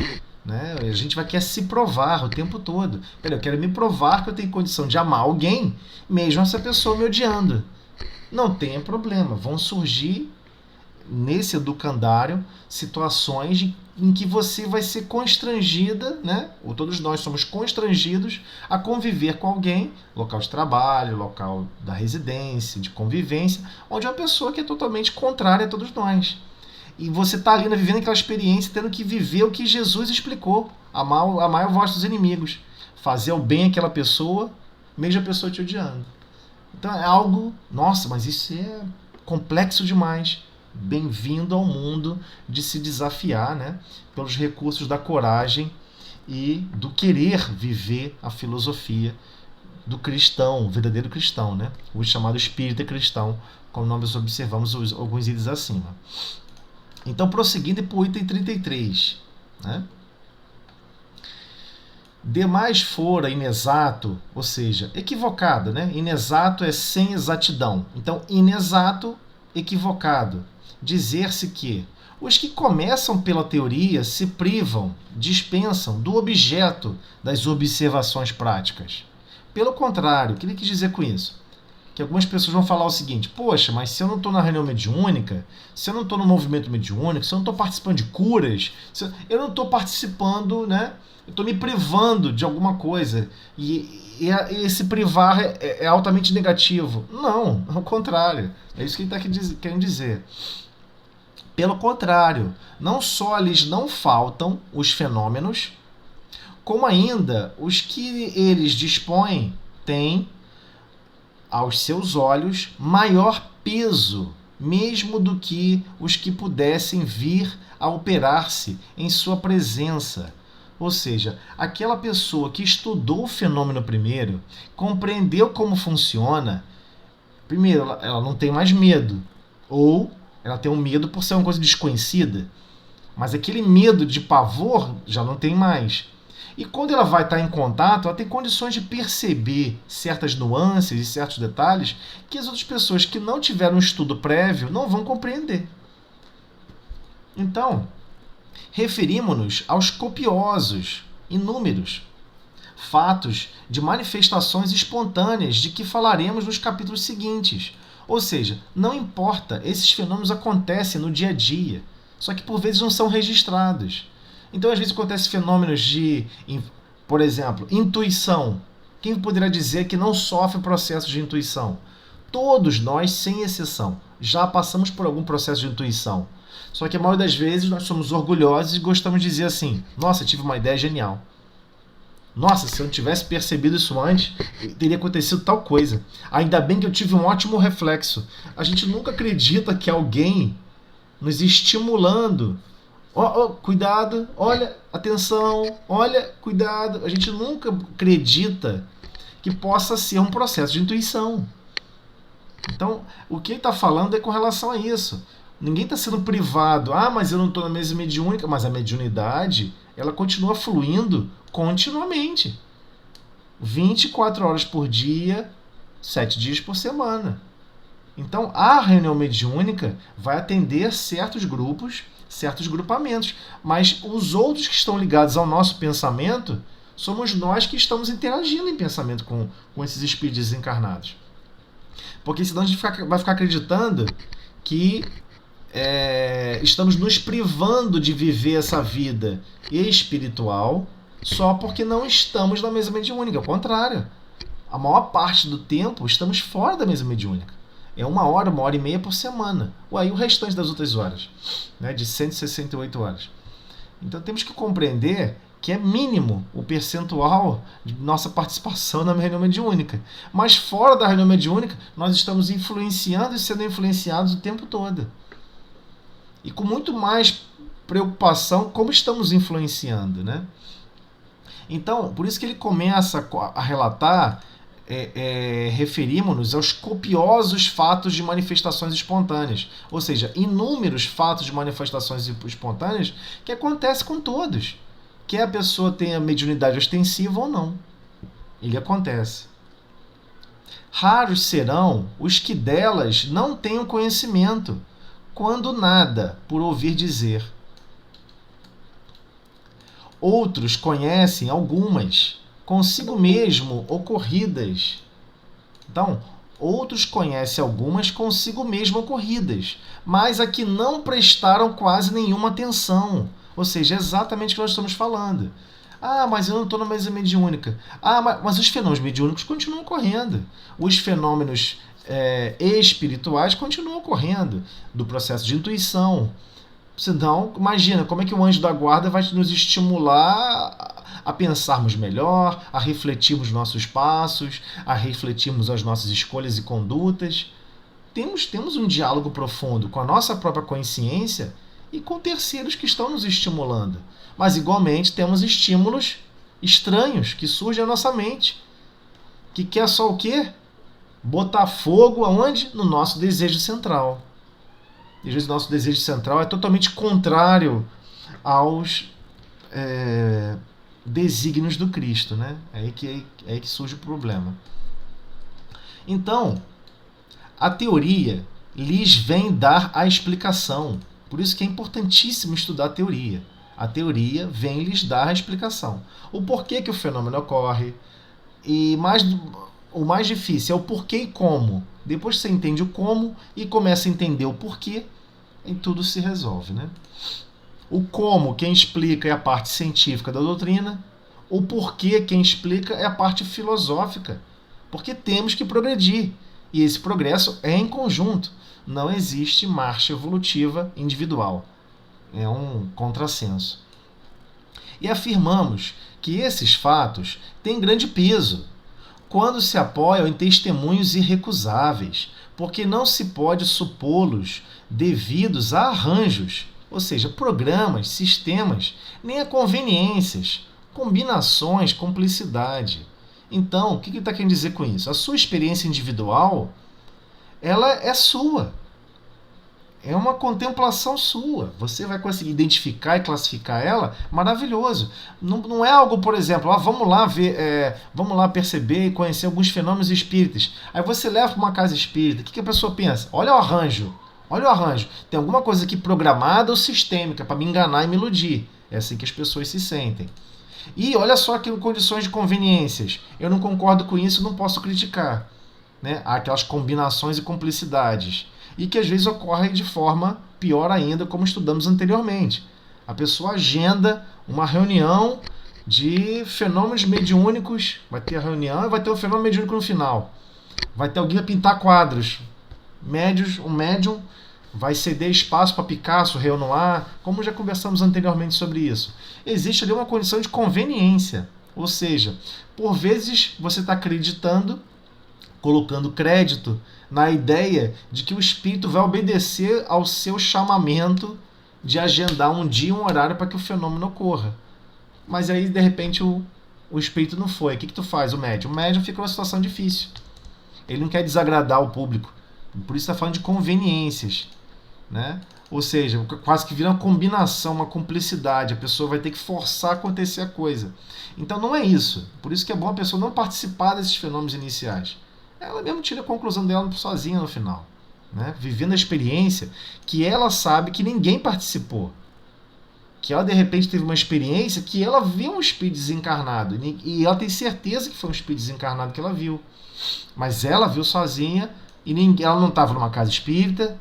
Né? A gente quer se provar o tempo todo. Eu quero me provar que eu tenho condição de amar alguém, mesmo essa pessoa me odiando. Não tem problema, vão surgir nesse educandário situações em que você vai ser constrangida, né? Ou todos nós somos constrangidos a conviver com alguém, local de trabalho, local da residência, de convivência, onde é uma pessoa que é totalmente contrária a todos nós. E você está ali vivendo aquela experiência, tendo que viver o que Jesus explicou: amar os vossos inimigos, fazer o bem àquela pessoa, mesmo a pessoa te odiando. Então é algo, nossa, mas isso é complexo demais. Bem-vindo ao mundo de se desafiar, né, pelos recursos da coragem e do querer viver a filosofia do cristão, o verdadeiro cristão, né, o chamado espírita cristão, como nós observamos alguns itens acima. Então, prosseguindo para o item 33, né? Demais fora inexato, ou seja, equivocado, né? Inexato é sem exatidão. Então, inexato, equivocado. Dizer-se que os que começam pela teoria se privam, dispensam do objeto das observações práticas. Pelo contrário, o que ele quis dizer com isso? que algumas pessoas vão falar o seguinte: poxa, mas se eu não estou na reunião mediúnica, se eu não estou no movimento mediúnico, se eu não estou participando de curas, eu não estou participando, né? Eu estou me privando de alguma coisa. E esse privar é altamente negativo. Não, ao contrário. É isso que ele está querendo dizer. Pelo contrário, não só lhes não faltam os fenômenos, como ainda os que eles dispõem têm, aos seus olhos, maior peso, mesmo do que os que pudessem vir a operar-se em sua presença. Ou seja, aquela pessoa que estudou o fenômeno primeiro, compreendeu como funciona, primeiro, ela não tem mais medo. Ou ela tem um medo por ser uma coisa desconhecida. Mas aquele medo de pavor já não tem mais. E quando ela vai estar em contato, ela tem condições de perceber certas nuances e certos detalhes que as outras pessoas que não tiveram um estudo prévio não vão compreender. Então, referimos-nos aos copiosos, inúmeros, fatos de manifestações espontâneas de que falaremos nos capítulos seguintes. Ou seja, não importa, esses fenômenos acontecem no dia a dia, só que por vezes não são registrados. Então, às vezes, acontecem fenômenos de, por exemplo, intuição. Quem poderá dizer que não sofre processos de intuição? Todos nós, sem exceção, já passamos por algum processo de intuição. Só que a maioria das vezes nós somos orgulhosos e gostamos de dizer assim: nossa, tive uma ideia genial. Nossa, se eu não tivesse percebido isso antes, teria acontecido tal coisa. Ainda bem que eu tive um ótimo reflexo. A gente nunca acredita que alguém nos estimulando. Cuidado, olha, atenção, olha, cuidado. A gente nunca acredita que possa ser um processo de intuição. Então, o que ele está falando é com relação a isso. Ninguém está sendo privado. Ah, mas eu não estou na mesa mediúnica. Mas a mediunidade, ela continua fluindo continuamente. 24 horas por dia, 7 dias por semana. Então, a reunião mediúnica vai atender certos grupos, certos grupamentos. Mas os outros que estão ligados ao nosso pensamento, somos nós que estamos interagindo em pensamento com esses espíritos desencarnados. Porque senão a gente vai ficar acreditando que estamos nos privando de viver essa vida espiritual só porque não estamos na mesa mediúnica. Ao contrário, a maior parte do tempo estamos fora da mesa mediúnica. É 1 hora, 1h30 por semana. E o restante das outras horas, né, de 168 horas. Então temos que compreender que é mínimo o percentual de nossa participação na reunião mediúnica. Mas fora da reunião mediúnica, nós estamos influenciando e sendo influenciados o tempo todo. E com muito mais preocupação como estamos influenciando, né? Então, por isso que ele começa a relatar, referimos-nos aos copiosos fatos de manifestações espontâneas. Ou seja, inúmeros fatos de manifestações espontâneas que acontecem com todos. Quer a pessoa tenha mediunidade ostensiva ou não. Ele acontece. Raros serão os que delas não tenham conhecimento, quando nada, por ouvir dizer. Outros conhecem algumas, consigo mesmo ocorridas. Então, outros conhecem algumas consigo mesmo ocorridas, mas a que não prestaram quase nenhuma atenção. Ou seja, é exatamente o que nós estamos falando. Ah, mas eu não estou na mesa mediúnica. Ah, mas os fenômenos mediúnicos continuam ocorrendo. Os fenômenos espirituais continuam ocorrendo, do processo de intuição. Senão, imagina como é que o anjo da guarda vai nos estimular a pensarmos melhor, a refletirmos nossos passos, a refletirmos as nossas escolhas e condutas. Temos um diálogo profundo com a nossa própria consciência e com terceiros que estão nos estimulando. Mas, igualmente, temos estímulos estranhos que surgem à nossa mente, que quer só o quê? Botar fogo aonde? No nosso desejo central. E às vezes o nosso desejo central é totalmente contrário aos desígnios do Cristo, né? É aí que surge o problema. Então, a teoria lhes vem dar a explicação. Por isso que é importantíssimo estudar a teoria. A teoria vem lhes dar a explicação. O porquê que o fenômeno ocorre. E mais o mais difícil é o porquê e como. Depois que você entende o como e começa a entender o porquê, e tudo se resolve, né? O como, quem explica é a parte científica da doutrina. O porquê, quem explica é a parte filosófica. Porque temos que progredir. E esse progresso é em conjunto. Não existe marcha evolutiva individual. É um contrassenso. E afirmamos que esses fatos têm grande peso quando se apoiam em testemunhos irrecusáveis, porque não se pode supô-los devidos a arranjos, ou seja, programas, sistemas, nem a conveniências, combinações, cumplicidade. Então, o que ele está querendo dizer com isso? A sua experiência individual, ela é sua. É uma contemplação sua. Você vai conseguir identificar e classificar ela, maravilhoso. Não é algo, por exemplo, vamos lá ver, vamos lá perceber e conhecer alguns fenômenos espíritas. Aí você leva para uma casa espírita, o que a pessoa pensa? Olha o arranjo. Olha o arranjo. Tem alguma coisa aqui programada ou sistêmica para me enganar e me iludir. É assim que as pessoas se sentem. E olha só que condições de conveniências. Eu não concordo com isso, não posso criticar. Né? Há aquelas combinações e cumplicidades. E que às vezes ocorrem de forma pior ainda, como estudamos anteriormente. A pessoa agenda uma reunião de fenômenos mediúnicos, vai ter a reunião e vai ter o fenômeno mediúnico no final. Vai ter alguém a pintar quadros. Um médium vai ceder espaço para Picasso, Renoir, como já conversamos anteriormente sobre isso. Existe ali uma condição de conveniência, ou seja, por vezes você está acreditando, colocando crédito na ideia de que o espírito vai obedecer ao seu chamamento de agendar um dia e um horário para que o fenômeno ocorra. Mas aí, de repente, o espírito não foi. O que tu faz, o médium? O médium fica numa situação difícil. Ele não quer desagradar o público. Por isso está falando de conveniências. Né? Ou seja, quase que vira uma combinação, uma cumplicidade. A pessoa vai ter que forçar a acontecer a coisa. Então não é isso. Por isso que é bom a pessoa não participar desses fenômenos iniciais. Ela mesmo tira a conclusão dela sozinha no final. Né? Vivendo a experiência que ela sabe que ninguém participou. Que ela de repente teve uma experiência que ela viu um espírito desencarnado. E ela tem certeza que foi um espírito desencarnado que ela viu. Mas ela viu sozinha e ela não estava numa casa espírita.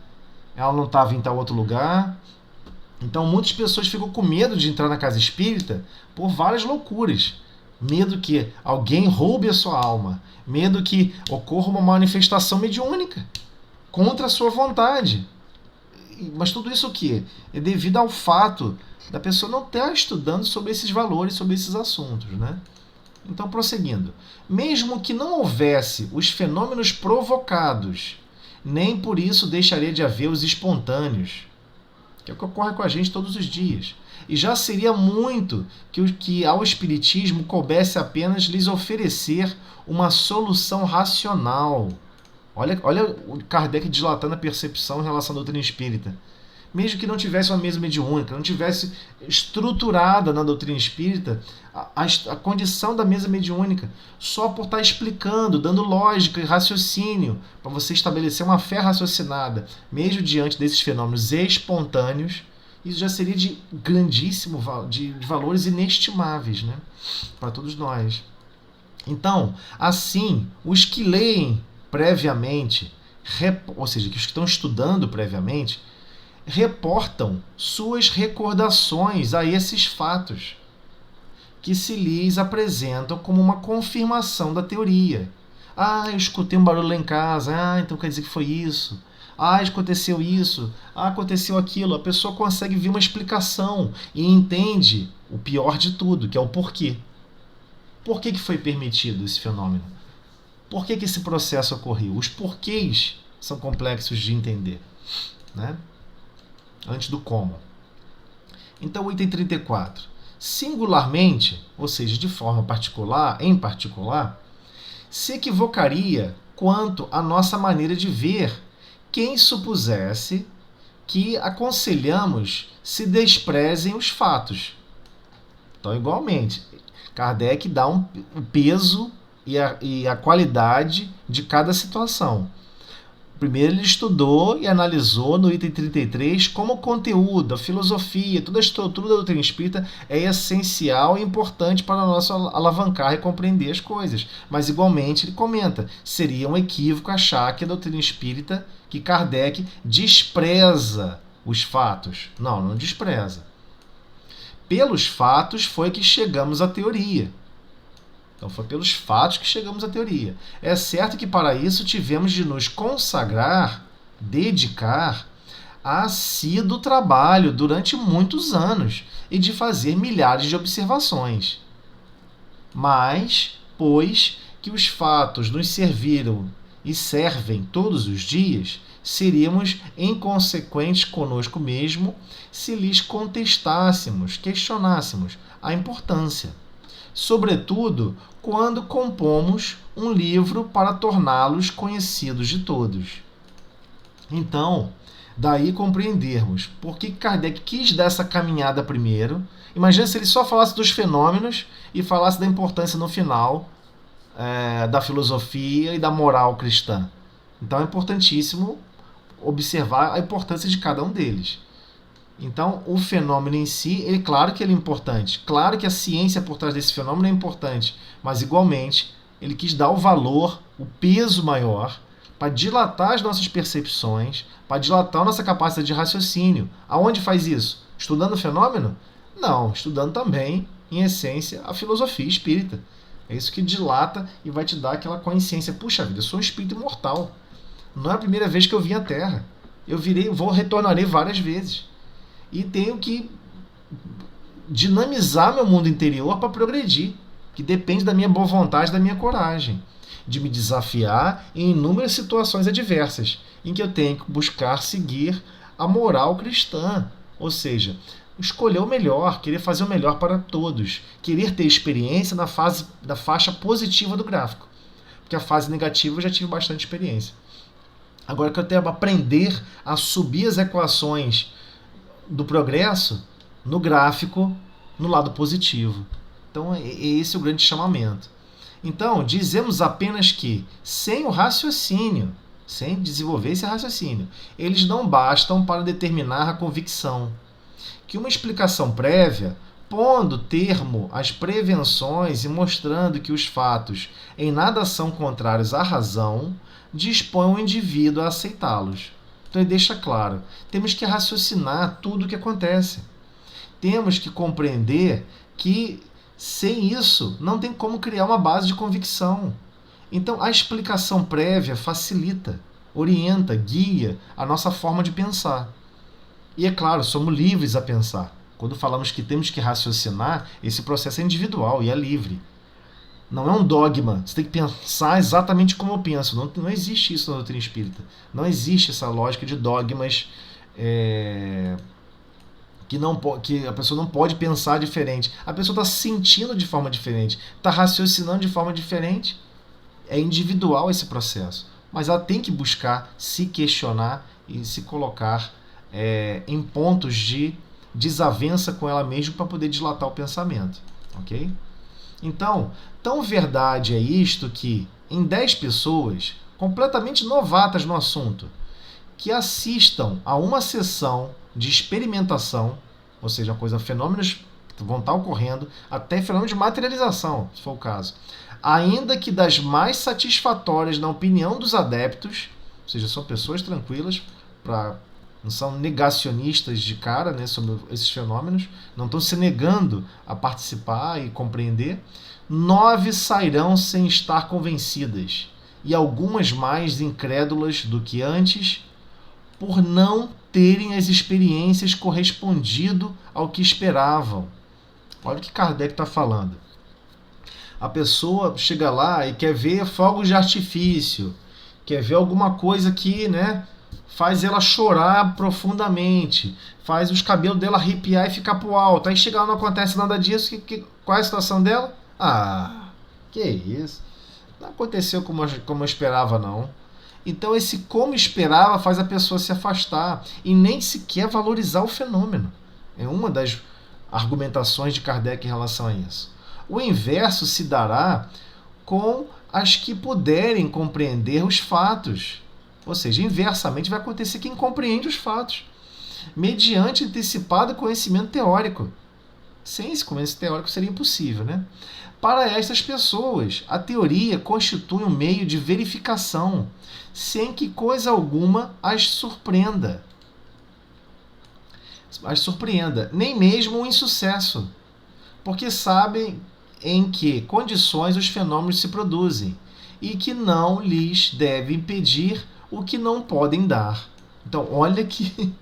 Ela não estava em tal outro lugar. Então muitas pessoas ficam com medo de entrar na casa espírita por várias loucuras. Medo que alguém roube a sua alma. Medo que ocorra uma manifestação mediúnica contra a sua vontade. Mas tudo isso o quê? É devido ao fato da pessoa não estar estudando sobre esses valores, sobre esses assuntos. Né? Então, prosseguindo. Mesmo que não houvesse os fenômenos provocados, nem por isso deixaria de haver os espontâneos, que é o que ocorre com a gente todos os dias. E já seria muito que ao Espiritismo coubesse apenas lhes oferecer uma solução racional. Olha o Kardec dilatando a percepção em relação à doutrina espírita. Mesmo que não tivesse uma mesa mediúnica, não tivesse estruturada na doutrina espírita a condição da mesa mediúnica, só por estar explicando, dando lógica e raciocínio, para você estabelecer uma fé raciocinada, mesmo diante desses fenômenos espontâneos, isso já seria de grandíssimo, de valores inestimáveis, né? Para todos nós. Então, assim, os que leem previamente, ou seja, os que estão estudando previamente, reportam suas recordações a esses fatos, que se lhes apresentam como uma confirmação da teoria. Eu escutei um barulho lá em casa, então quer dizer que foi isso. Aconteceu isso, aconteceu aquilo. A pessoa consegue ver uma explicação e entende o pior de tudo, que é o porquê. Por que foi permitido esse fenômeno? Por que esse processo ocorreu? Os porquês são complexos de entender, né? Antes do como. Então, o item 34. Singularmente, ou seja, de forma particular, em particular, se equivocaria quanto à nossa maneira de ver quem supusesse que aconselhamos se desprezem os fatos. Então, igualmente, Kardec dá o peso e a qualidade de cada situação. Primeiro ele estudou e analisou no item 33 como o conteúdo, a filosofia, toda a estrutura da doutrina espírita é essencial e importante para nós alavancar e compreender as coisas. Mas igualmente ele comenta, seria um equívoco achar que a doutrina espírita, que Kardec despreza os fatos. Não, não despreza. Pelos fatos foi que chegamos à teoria. Então foi pelos fatos que chegamos à teoria. É certo que para isso tivemos de nos consagrar, dedicar a assíduo trabalho durante muitos anos e de fazer milhares de observações. Mas, pois que os fatos nos serviram e servem todos os dias, seríamos inconsequentes conosco mesmo se lhes contestássemos, questionássemos a importância. Sobretudo quando compomos um livro para torná-los conhecidos de todos. Então, daí compreendermos por que Kardec quis dar essa caminhada primeiro. Imagina se ele só falasse dos fenômenos e falasse da importância no final da filosofia e da moral cristã. Então é importantíssimo observar a importância de cada um deles. Então, o fenômeno em si, claro que ele é importante. Claro que a ciência por trás desse fenômeno é importante. Mas, igualmente, ele quis dar o valor, o peso maior, para dilatar as nossas percepções, para dilatar a nossa capacidade de raciocínio. Aonde faz isso? Estudando o fenômeno? Não, estudando também, em essência, a filosofia espírita. É isso que dilata e vai te dar aquela consciência. Puxa vida, eu sou um espírito imortal. Não é a primeira vez que eu vim à Terra. Eu retornarei várias vezes. E tenho que dinamizar meu mundo interior para progredir, que depende da minha boa vontade, da minha coragem, de me desafiar em inúmeras situações adversas, em que eu tenho que buscar seguir a moral cristã, ou seja, escolher o melhor, querer fazer o melhor para todos, querer ter experiência na faixa positiva do gráfico, porque a fase negativa eu já tive bastante experiência. Agora que eu tenho que aprender a subir as equações do progresso no gráfico, no lado positivo. Então, esse é o grande chamamento. Então, dizemos apenas que, sem o raciocínio, sem desenvolver esse raciocínio, eles não bastam para determinar a convicção. Que uma explicação prévia, pondo termo às prevenções e mostrando que os fatos em nada são contrários à razão, dispõe o indivíduo a aceitá-los. Então ele deixa claro, temos que raciocinar tudo o que acontece. Temos que compreender que sem isso não tem como criar uma base de convicção. Então a explicação prévia facilita, orienta, guia a nossa forma de pensar. E é claro, somos livres a pensar. Quando falamos que temos que raciocinar, esse processo é individual e é livre. Não é um dogma. Você tem que pensar exatamente como eu penso. Não existe isso na doutrina espírita. Não existe essa lógica de dogmas que a pessoa não pode pensar diferente. A pessoa está sentindo de forma diferente, está raciocinando de forma diferente. É individual esse processo. Mas ela tem que buscar se questionar e se colocar em pontos de desavença com ela mesma para poder dilatar o pensamento. Ok? Então, tão verdade é isto que, em 10 pessoas, completamente novatas no assunto, que assistam a uma sessão de experimentação, ou seja, fenômenos vão estar ocorrendo, até fenômenos de materialização, se for o caso, ainda que das mais satisfatórias na opinião dos adeptos, ou seja, são pessoas tranquilas, não são negacionistas de cara, né, sobre esses fenômenos, não estão se negando a participar e compreender. 9 sairão sem estar convencidas, e algumas mais incrédulas do que antes, por não terem as experiências correspondido ao que esperavam. Olha o que Kardec está falando. A pessoa chega lá e quer ver fogos de artifício, quer ver alguma coisa que, né, faz ela chorar profundamente, faz os cabelos dela arrepiar e ficar pro alto. Aí chega lá, não acontece nada disso. Qual é a situação dela? Ah, que isso. Não aconteceu como eu esperava, não. Então esse como esperava faz a pessoa se afastar e nem sequer valorizar o fenômeno. É uma das argumentações de Kardec em relação a isso. O inverso se dará com as que puderem compreender os fatos. Ou seja, inversamente vai acontecer quem compreende os fatos, mediante antecipado conhecimento teórico. Sem esse conhecimento teórico seria impossível, né? Para estas pessoas, a teoria constitui um meio de verificação, sem que coisa alguma as surpreenda, nem mesmo o insucesso, porque sabem em que condições os fenômenos se produzem e que não lhes deve impedir o que não podem dar. Então, olha que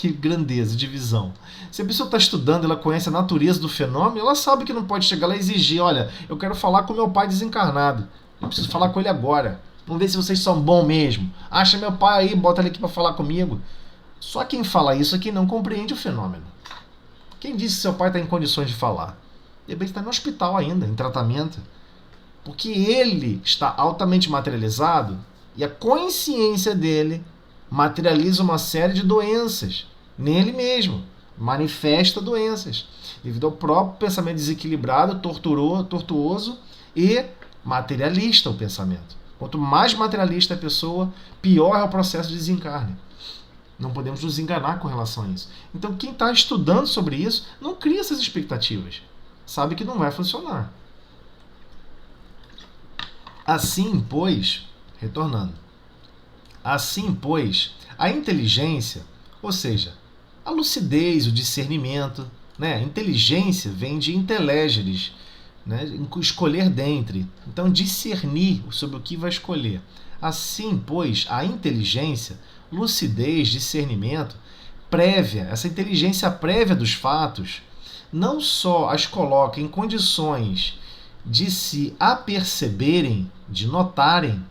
grandeza de visão. Se a pessoa está estudando, ela conhece a natureza do fenômeno, ela sabe que não pode chegar lá e exigir, olha, eu quero falar com meu pai desencarnado, eu preciso falar com ele agora, vamos ver se vocês são bons mesmo, acha meu pai aí, bota ele aqui para falar comigo. Só quem fala isso é quem não compreende o fenômeno. Quem disse que seu pai está em condições de falar? De repente está no hospital ainda, em tratamento, porque ele está altamente materializado e a consciência dele materializa uma série de doenças nele mesmo, manifesta doenças, devido ao próprio pensamento desequilibrado, tortuoso e materialista o pensamento. Quanto mais materialista a pessoa, pior é o processo de desencarne. Não podemos nos enganar com relação a isso. Então quem está estudando sobre isso, não cria essas expectativas. Sabe que não vai funcionar. Assim, pois, retornando, assim, pois, a inteligência, ou seja, a lucidez, o discernimento, né? A inteligência vem de intelegeres, né? Escolher dentre. Então, discernir sobre o que vai escolher. Assim, pois, a inteligência, lucidez, discernimento, prévia, essa inteligência prévia dos fatos, não só as coloca em condições de se aperceberem, de notarem,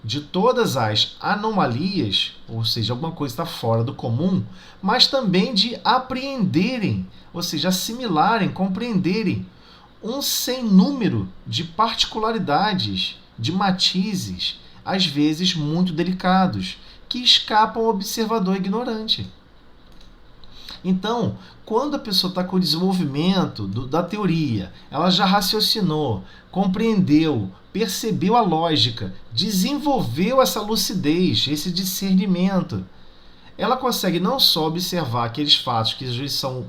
de todas as anomalias, ou seja, alguma coisa está fora do comum, mas também de apreenderem, ou seja, assimilarem, compreenderem um sem número de particularidades, de matizes, às vezes muito delicados, que escapam ao observador ignorante. Então, quando a pessoa está com o desenvolvimento da teoria, ela já raciocinou, compreendeu, percebeu a lógica, desenvolveu essa lucidez, esse discernimento, ela consegue não só observar aqueles fatos que às vezes são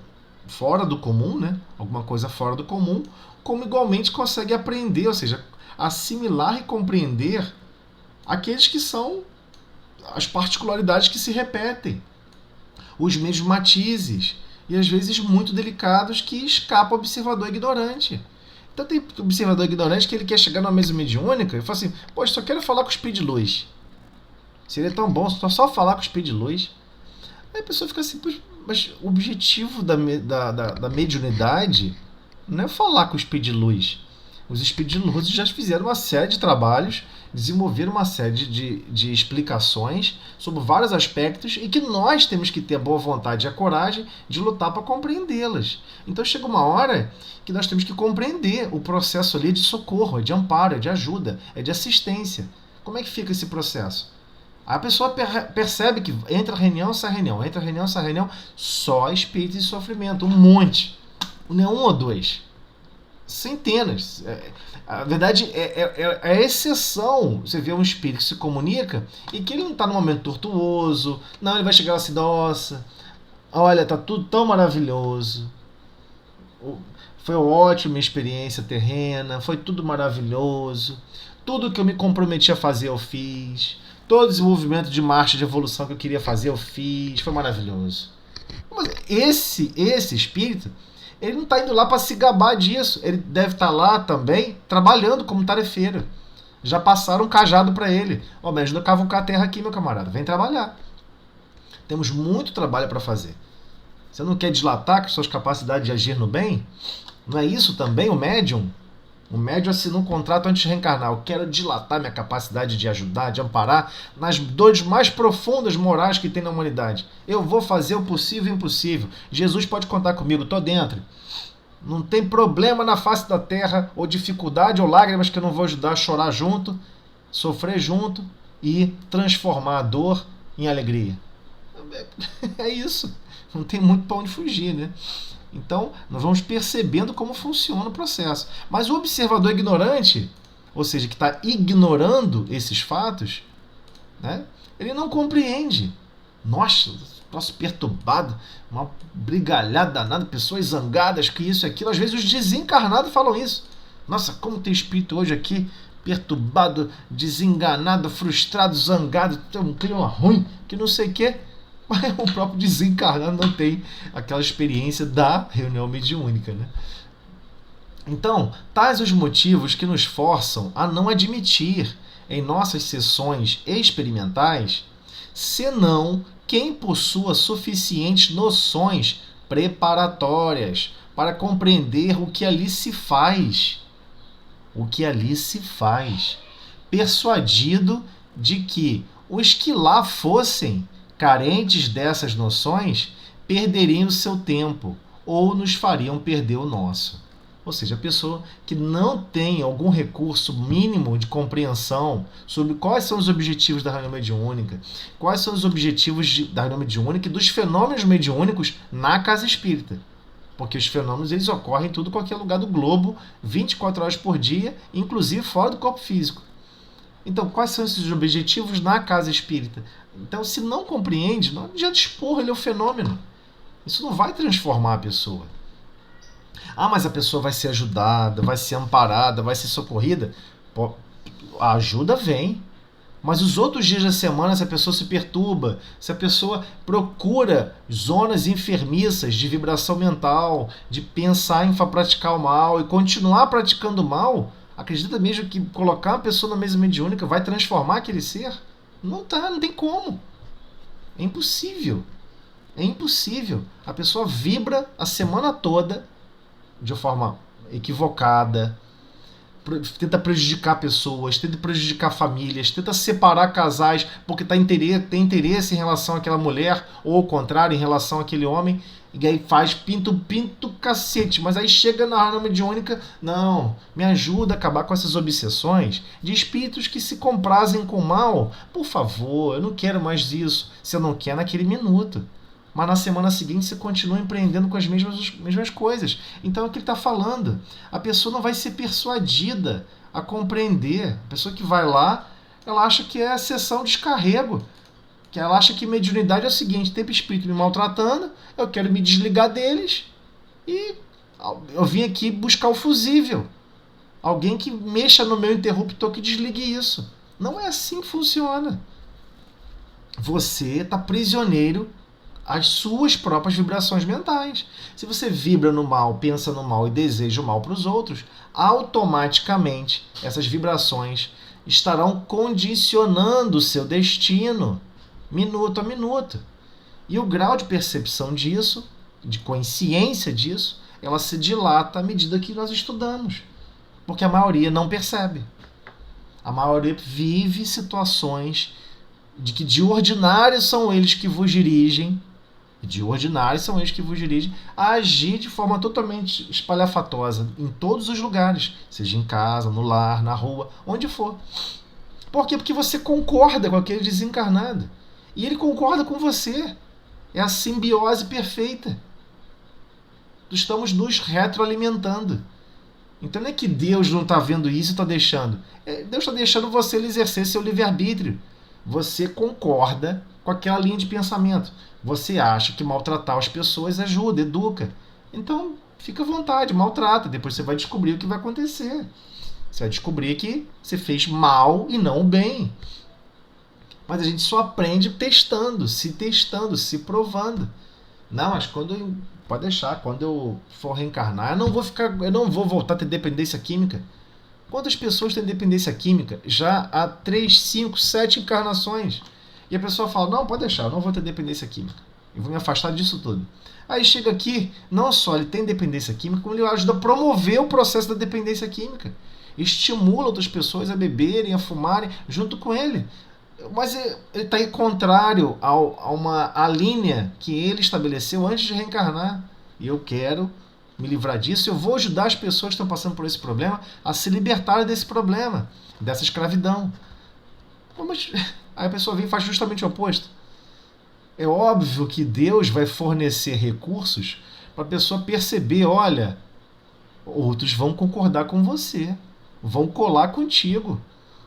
fora do comum, né? Alguma coisa fora do comum, como igualmente consegue aprender, ou seja, assimilar e compreender aqueles que são as particularidades que se repetem, os mesmos matizes, e às vezes muito delicados que escapam ao observador ignorante. Então tem observador ignorante que ele quer chegar numa mesa mediúnica e fala assim, poxa, só quero falar com o speed de luz. Seria tão bom só falar com o speed de luz. Aí a pessoa fica assim, mas o objetivo da mediunidade não é falar com o speed de luz. Os speed de luz já fizeram uma série de trabalhos, desenvolveram uma série de explicações sobre vários aspectos e que nós temos que ter a boa vontade e a coragem de lutar para compreendê-las. Então chega uma hora que nós temos que compreender o processo ali de socorro, é de amparo, é de ajuda, é de assistência. Como é que fica esse processo? A pessoa percebe que entra reunião, sai reunião, entra reunião, sai reunião, só espírito de sofrimento, um monte. Não é um ou dois. Centenas. A verdade é a exceção. Você vê um espírito que se comunica e que ele não está num momento tortuoso. Não, ele vai chegar assim, nossa, olha, tá tudo tão maravilhoso. Foi ótima experiência terrena, foi tudo maravilhoso. Tudo que eu me comprometi a fazer eu fiz. Todo o desenvolvimento de marcha de evolução que eu queria fazer eu fiz. Foi maravilhoso. Mas esse espírito, ele não está indo lá para se gabar disso. Ele deve estar lá também trabalhando como tarefeiro. Já passaram um cajado para ele. Me ajuda a cavucar a terra aqui, meu camarada. Vem trabalhar. Temos muito trabalho para fazer. Você não quer dilatar com suas capacidades de agir no bem? Não é isso também o médium? O médium assina um contrato antes de reencarnar. Eu quero dilatar minha capacidade de ajudar, de amparar nas dores mais profundas morais que tem na humanidade. Eu vou fazer o possível e o impossível. Jesus pode contar comigo, estou dentro. Não tem problema na face da terra, ou dificuldade, ou lágrimas que eu não vou ajudar a chorar junto, sofrer junto e transformar a dor em alegria. É isso. Não tem muito para onde fugir, né? Então, nós vamos percebendo como funciona o processo. Mas o observador ignorante, ou seja, que está ignorando esses fatos, né, Ele não compreende. Nossa, troço perturbado, uma brigalhada danada, pessoas zangadas, que isso e aquilo. Às vezes os desencarnados falam isso. Nossa, como tem espírito hoje aqui, perturbado, desenganado, frustrado, zangado, tem um clima ruim, que não sei o quê. Mas o próprio desencarnado não tem aquela experiência da reunião mediúnica, né? Então, tais os motivos que nos forçam a não admitir em nossas sessões experimentais, senão quem possua suficientes noções preparatórias para compreender o que ali se faz. O que ali se faz. Persuadido de que os que lá fossem carentes dessas noções perderiam o seu tempo ou nos fariam perder o nosso. Ou seja, a pessoa que não tem algum recurso mínimo de compreensão sobre quais são os objetivos da reunião mediúnica, quais são os objetivos da reunião mediúnica e dos fenômenos mediúnicos na casa espírita. Porque os fenômenos eles ocorrem em tudo qualquer lugar do globo, 24 horas por dia, inclusive fora do corpo físico. Então, quais são esses objetivos na casa espírita? Então, se não compreende, não adianta expor ele ao fenômeno. Isso não vai transformar a pessoa. Ah, mas a pessoa vai ser ajudada, vai ser amparada, vai ser socorrida. Pô, a ajuda vem. Mas os outros dias da semana, se a pessoa se perturba, se a pessoa procura zonas enfermiças de vibração mental, de pensar em praticar o mal e continuar praticando o mal, acredita mesmo que colocar uma pessoa na mesa mediúnica vai transformar aquele ser? Não tá, não tem como. É impossível. É impossível. A pessoa vibra a semana toda de forma equivocada, tenta prejudicar pessoas, tenta prejudicar famílias, tenta separar casais porque tem interesse em relação àquela mulher, ou ao contrário, em relação àquele homem, e aí faz pinto cacete, mas aí chega na reunião mediúnica, não, me ajuda a acabar com essas obsessões de espíritos que se comprazem com o mal, por favor, eu não quero mais isso, se eu não quer naquele minuto. Mas na semana seguinte você continua empreendendo com as mesmas coisas. Então é o que ele está falando. A pessoa não vai ser persuadida a compreender. A pessoa que vai lá, ela acha que é a sessão de descarrego. Que ela acha que mediunidade é o seguinte, tem espírito me maltratando, eu quero me desligar deles e eu vim aqui buscar o fusível. Alguém que mexa no meu interruptor que desligue isso. Não é assim que funciona. Você está prisioneiro as suas próprias vibrações mentais. Se você vibra no mal, pensa no mal e deseja o mal para os outros, automaticamente essas vibrações estarão condicionando o seu destino, minuto a minuto. E o grau de percepção disso, de consciência disso, ela se dilata à medida que nós estudamos. Porque a maioria não percebe. A maioria vive situações de que de ordinário são eles que vos dirigem, a agir de forma totalmente espalhafatosa em todos os lugares, seja em casa, no lar, na rua, onde for. Por quê? Porque você concorda com aquele desencarnado. E ele concorda com você. É a simbiose perfeita. Estamos nos retroalimentando. Então não é que Deus não está vendo isso e está deixando. Deus está deixando você exercer seu livre-arbítrio. Você concorda com aquela linha de pensamento. Você acha que maltratar as pessoas ajuda, educa. Então, fica à vontade, maltrata. Depois você vai descobrir o que vai acontecer. Você vai descobrir que você fez mal e não o bem. Mas a gente só aprende testando, se provando. Não, mas pode deixar, quando eu for reencarnar, eu não vou voltar a ter dependência química. Quantas pessoas têm dependência química já há 3, 5, 7 encarnações? E a pessoa fala, não, pode deixar, eu não vou ter dependência química. Eu vou me afastar disso tudo. Aí chega aqui, não só ele tem dependência química, como ele ajuda a promover o processo da dependência química. Estimula outras pessoas a beberem, a fumarem, junto com ele. Mas ele está contrário à linha que ele estabeleceu antes de reencarnar. E eu quero me livrar disso, eu vou ajudar as pessoas que estão passando por esse problema a se libertarem desse problema, dessa escravidão. Mas aí a pessoa vem e faz justamente o oposto. É óbvio que Deus vai fornecer recursos para a pessoa perceber, olha, outros vão concordar com você, vão colar contigo,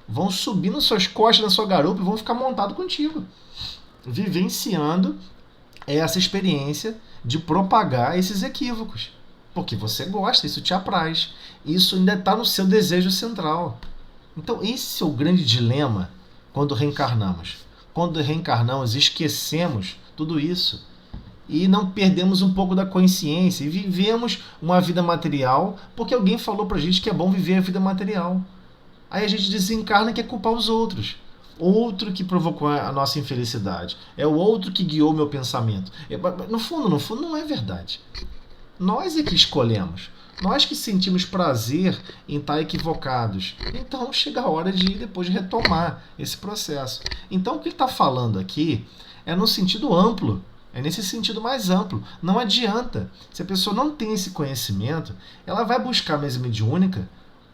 vão subir nas suas costas, na sua garupa e vão ficar montados contigo, vivenciando essa experiência de propagar esses equívocos. Porque você gosta, isso te apraz. Isso ainda está no seu desejo central. Então esse é o grande dilema quando reencarnamos. Quando reencarnamos, esquecemos tudo isso e não perdemos um pouco da consciência e vivemos uma vida material porque alguém falou pra gente que é bom viver a vida material. Aí a gente desencarna e quer culpar os outros. Outro que provocou a nossa infelicidade. É o outro que guiou meu pensamento. No fundo, não é verdade. Nós é que escolhemos. Nós que sentimos prazer em estar equivocados. Então chega a hora de depois retomar esse processo. Então o que ele está falando aqui é no sentido amplo. É nesse sentido mais amplo. Não adianta. Se a pessoa não tem esse conhecimento, ela vai buscar a mesa mediúnica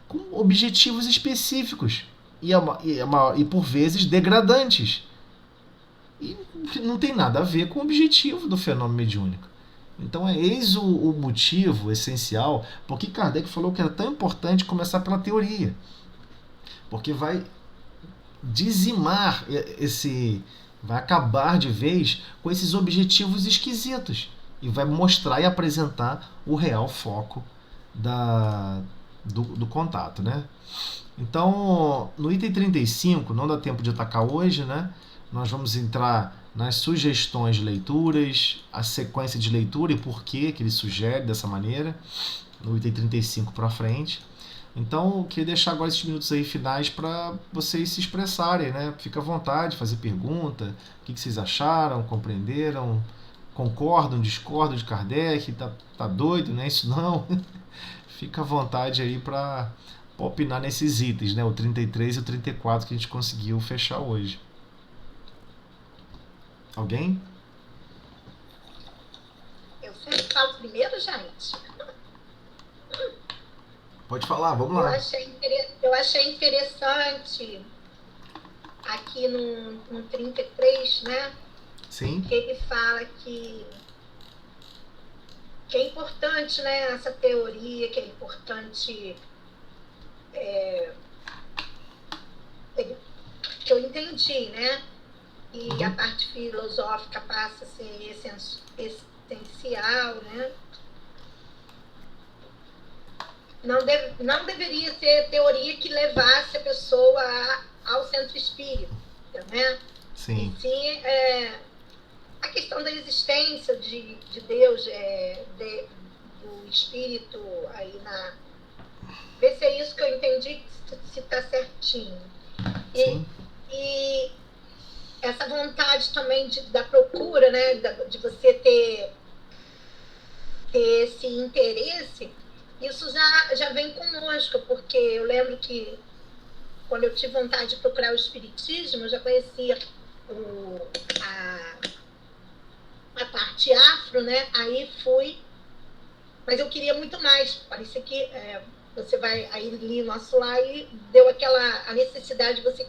com objetivos específicos. E por vezes degradantes. E não tem nada a ver com o objetivo do fenômeno mediúnico. Então eis o motivo essencial porque Kardec falou que era tão importante começar pela teoria. Porque vai dizimar vai acabar de vez com esses objetivos esquisitos e vai mostrar e apresentar o real foco do contato, né? Então, no item 35, não dá tempo de atacar hoje, né? Nós vamos entrar nas sugestões de leituras, a sequência de leitura e por que ele sugere dessa maneira, no item 35 para frente. Então, eu queria deixar agora esses minutos aí finais para vocês se expressarem, né? Fica à vontade, fazer pergunta, o que vocês acharam, compreenderam, concordam, discordam de Kardec, tá doido, né? Isso não. Fica à vontade aí para opinar nesses itens, né? O 33 e o 34 que a gente conseguiu fechar hoje. Alguém? Eu sempre falo primeiro, gente. Pode falar, vamos lá. Eu achei interessante aqui no 33, né? Sim. Que ele fala que é importante, né? Essa teoria, que é importante que eu entendi, né? E a parte filosófica passa a ser essencial, né? Não deveria ser teoria que levasse a pessoa ao centro espírita, né? Sim. E sim, a questão da existência de Deus, do espírito aí na... Ver se é isso que eu entendi, se está certinho. E essa vontade também da procura, né, de você ter esse interesse, isso já vem conosco, porque eu lembro que quando eu tive vontade de procurar o espiritismo, eu já conhecia a parte afro, né? Aí fui, mas eu queria muito mais. Parecia que você vai aí li nosso lá e deu a necessidade de você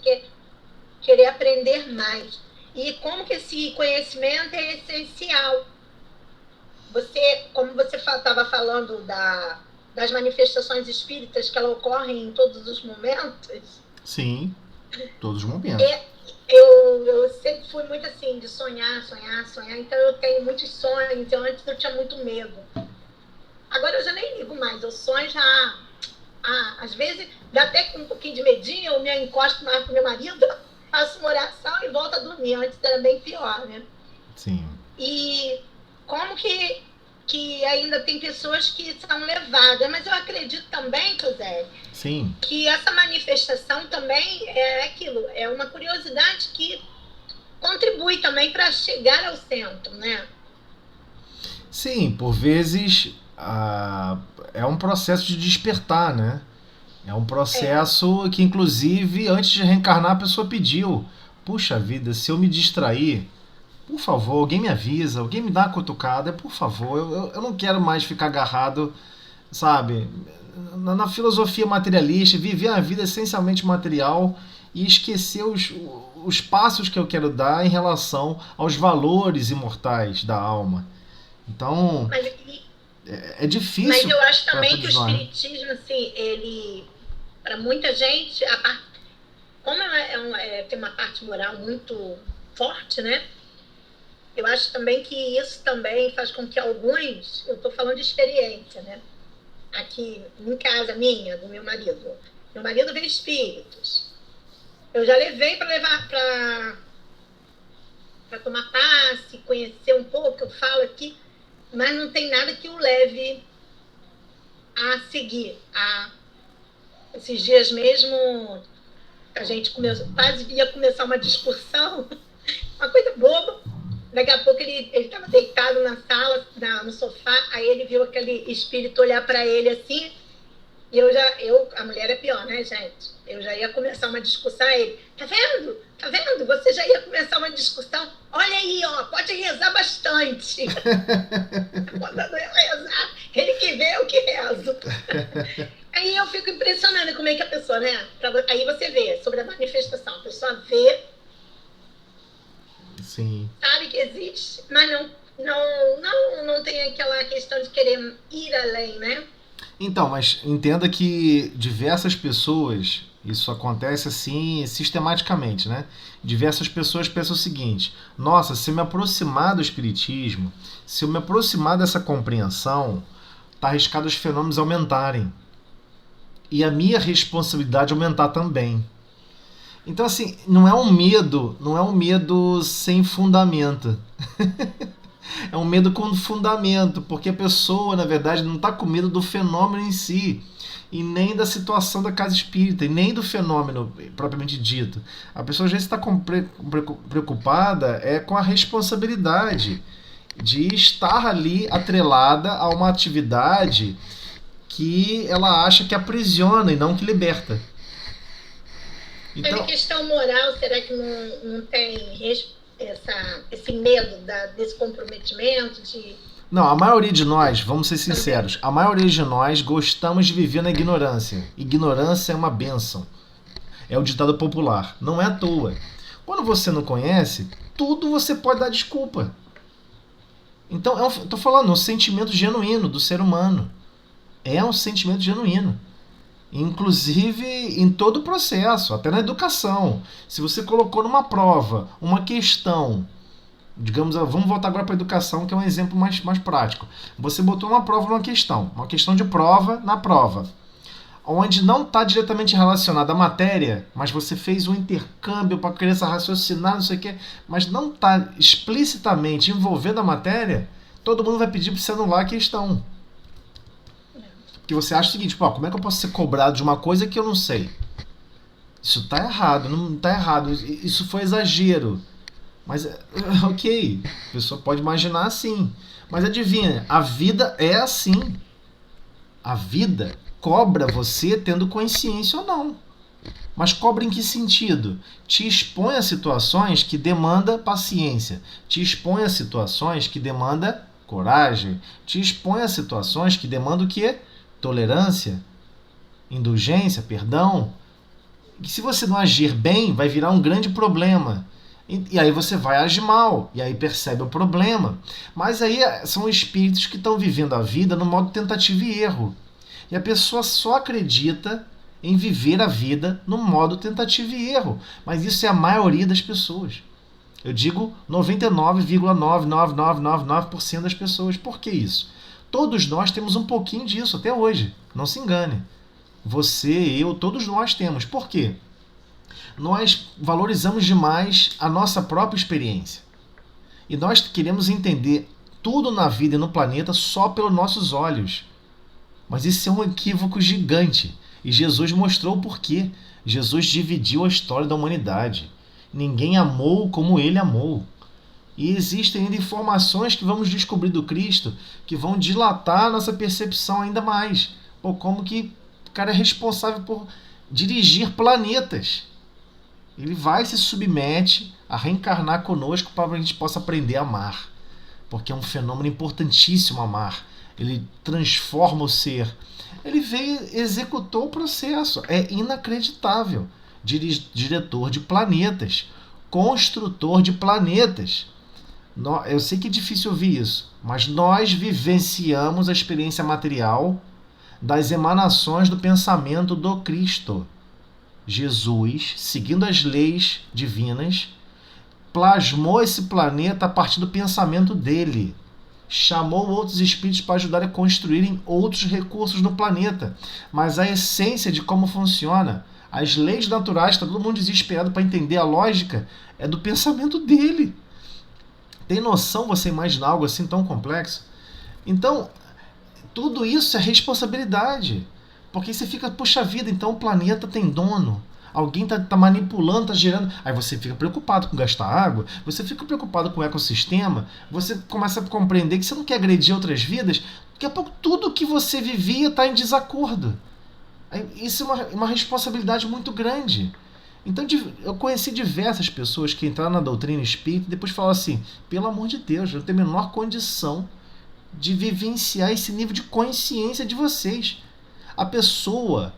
querer aprender mais. E como que esse conhecimento é essencial. Como você estava falando das manifestações espíritas, que elas ocorrem em todos os momentos. Sim, todos os momentos. Eu sempre fui muito assim, de sonhar, então eu tenho muitos sonhos, então antes eu tinha muito medo. Agora eu já nem ligo mais, eu sonho já... às vezes dá até com um pouquinho de medinho, eu me encosto mais com meu marido, faço uma oração e volto a dormir. Antes era bem pior, né? Sim. E como que ainda tem pessoas que são levadas, mas eu acredito também, José, sim, que essa manifestação também é aquilo, é uma curiosidade que contribui também para chegar ao centro, né? Sim, por vezes é um processo de despertar, né? É um processo que, inclusive, antes de reencarnar, a pessoa pediu: puxa vida, se eu me distrair, por favor, alguém me avisa, alguém me dá uma cutucada, por favor, eu não quero mais ficar agarrado, sabe, na filosofia materialista, viver a vida essencialmente material e esquecer os passos que eu quero dar em relação aos valores imortais da alma. Então, é difícil. Mas eu acho também que o espiritismo, assim, ele, para muita gente, como ela tem uma parte moral muito forte, né? Eu acho também que isso também faz com que alguns, eu estou falando de experiência, né? Aqui em casa minha, do meu marido vê espíritos. Eu já levei para tomar passe, conhecer um pouco, eu falo aqui, mas não tem nada que o leve a seguir. Esses dias mesmo, a gente quase ia começar uma discussão, uma coisa boba. Daqui a pouco ele estava deitado na sala, no sofá, aí ele viu aquele espírito olhar para ele assim, e a mulher é pior, né, gente? Eu já ia começar uma discussão, ele, tá vendo? Tá vendo? Você já ia começar uma discussão, olha aí, ó, pode rezar bastante. Mandando eu rezar, ele que vê, eu que rezo. Aí eu fico impressionada como é que a pessoa, né? Aí você vê, sobre a manifestação, a pessoa vê, sim, sabe que existe, mas não tem aquela questão de querer ir além, né? Então, mas entenda que diversas pessoas, isso acontece assim sistematicamente, né? Diversas pessoas pensam o seguinte: nossa, se eu me aproximar do espiritismo, se eu me aproximar dessa compreensão, tá arriscado os fenômenos aumentarem. E a minha responsabilidade aumentar também. Então, assim, não é um medo sem fundamento. É um medo com fundamento, porque a pessoa, na verdade, não está com medo do fenômeno em si, e nem da situação da casa espírita, e nem do fenômeno propriamente dito. A pessoa já está preocupada com a responsabilidade de estar ali atrelada a uma atividade que ela acha que aprisiona e não que liberta. Então, a questão moral, será que não tem esse medo desse comprometimento? Não, a maioria de nós, vamos ser sinceros, a maioria de nós gostamos de viver na ignorância. Ignorância é uma bênção. É o ditado popular. Não é à toa. Quando você não conhece, tudo você pode dar desculpa. Então, estou falando, é um sentimento genuíno do ser humano. É um sentimento genuíno. Inclusive em todo o processo, até na educação. Se você colocou numa prova uma questão, digamos, vamos voltar agora para a educação, que é um exemplo mais prático. Você botou uma prova uma questão de prova na prova, onde não está diretamente relacionada à matéria, mas você fez um intercâmbio para a criança raciocinar, não sei o quê, mas não está explicitamente envolvendo a matéria, todo mundo vai pedir para você anular a questão. Porque você acha o seguinte, pô, como é que eu posso ser cobrado de uma coisa que eu não sei? Isso tá errado, não tá errado, isso foi exagero. Mas, ok, a pessoa pode imaginar assim. Mas adivinha, a vida é assim. A vida cobra você tendo consciência ou não. Mas cobra em que sentido? Te expõe a situações que demandam paciência. Te expõe a situações que demandam coragem. Te expõe a situações que demandam o quê? Tolerância, indulgência, perdão. E se você não agir bem, vai virar um grande problema. E aí você vai agir mal, e aí percebe o problema. Mas aí são espíritos que estão vivendo a vida no modo tentativa e erro. E a pessoa só acredita em viver a vida no modo tentativa e erro. Mas isso é a maioria das pessoas. Eu digo 99,99999% das pessoas. Por que isso? Todos nós temos um pouquinho disso até hoje. Não se engane. Você, eu, todos nós temos. Por quê? Nós valorizamos demais a nossa própria experiência. E nós queremos entender tudo na vida e no planeta só pelos nossos olhos. Mas isso é um equívoco gigante. E Jesus mostrou o porquê. Jesus dividiu a história da humanidade. Ninguém amou como ele amou. E existem ainda informações que vamos descobrir do Cristo que vão dilatar a nossa percepção ainda mais. Pô, como que o cara é responsável por dirigir planetas. Ele vai se submete a reencarnar conosco para que a gente possa aprender a amar. Porque é um fenômeno importantíssimo amar. Ele transforma o ser. Ele veio, executou o processo. É inacreditável. Diretor de planetas. Construtor de planetas. Eu sei que é difícil ouvir isso, mas nós vivenciamos a experiência material das emanações do pensamento do Cristo. Jesus, seguindo as leis divinas, plasmou esse planeta a partir do pensamento dele. Chamou outros espíritos para ajudar a construírem outros recursos no planeta. Mas a essência de como funciona, as leis naturais, está todo mundo desesperado para entender a lógica, é do pensamento dele. Tem noção você imaginar algo assim tão complexo? Então, tudo isso é responsabilidade. Porque você fica, puxa vida, então o planeta tem dono. Alguém tá manipulando, tá gerando. Aí você fica preocupado com gastar água, você fica preocupado com o ecossistema, você começa a compreender que você não quer agredir outras vidas. Daqui a pouco tudo que você vivia está em desacordo. Isso é uma responsabilidade muito grande. Então eu conheci diversas pessoas que entraram na doutrina espírita e depois falaram assim, pelo amor de Deus, eu não tenho a menor condição de vivenciar esse nível de consciência de vocês. A pessoa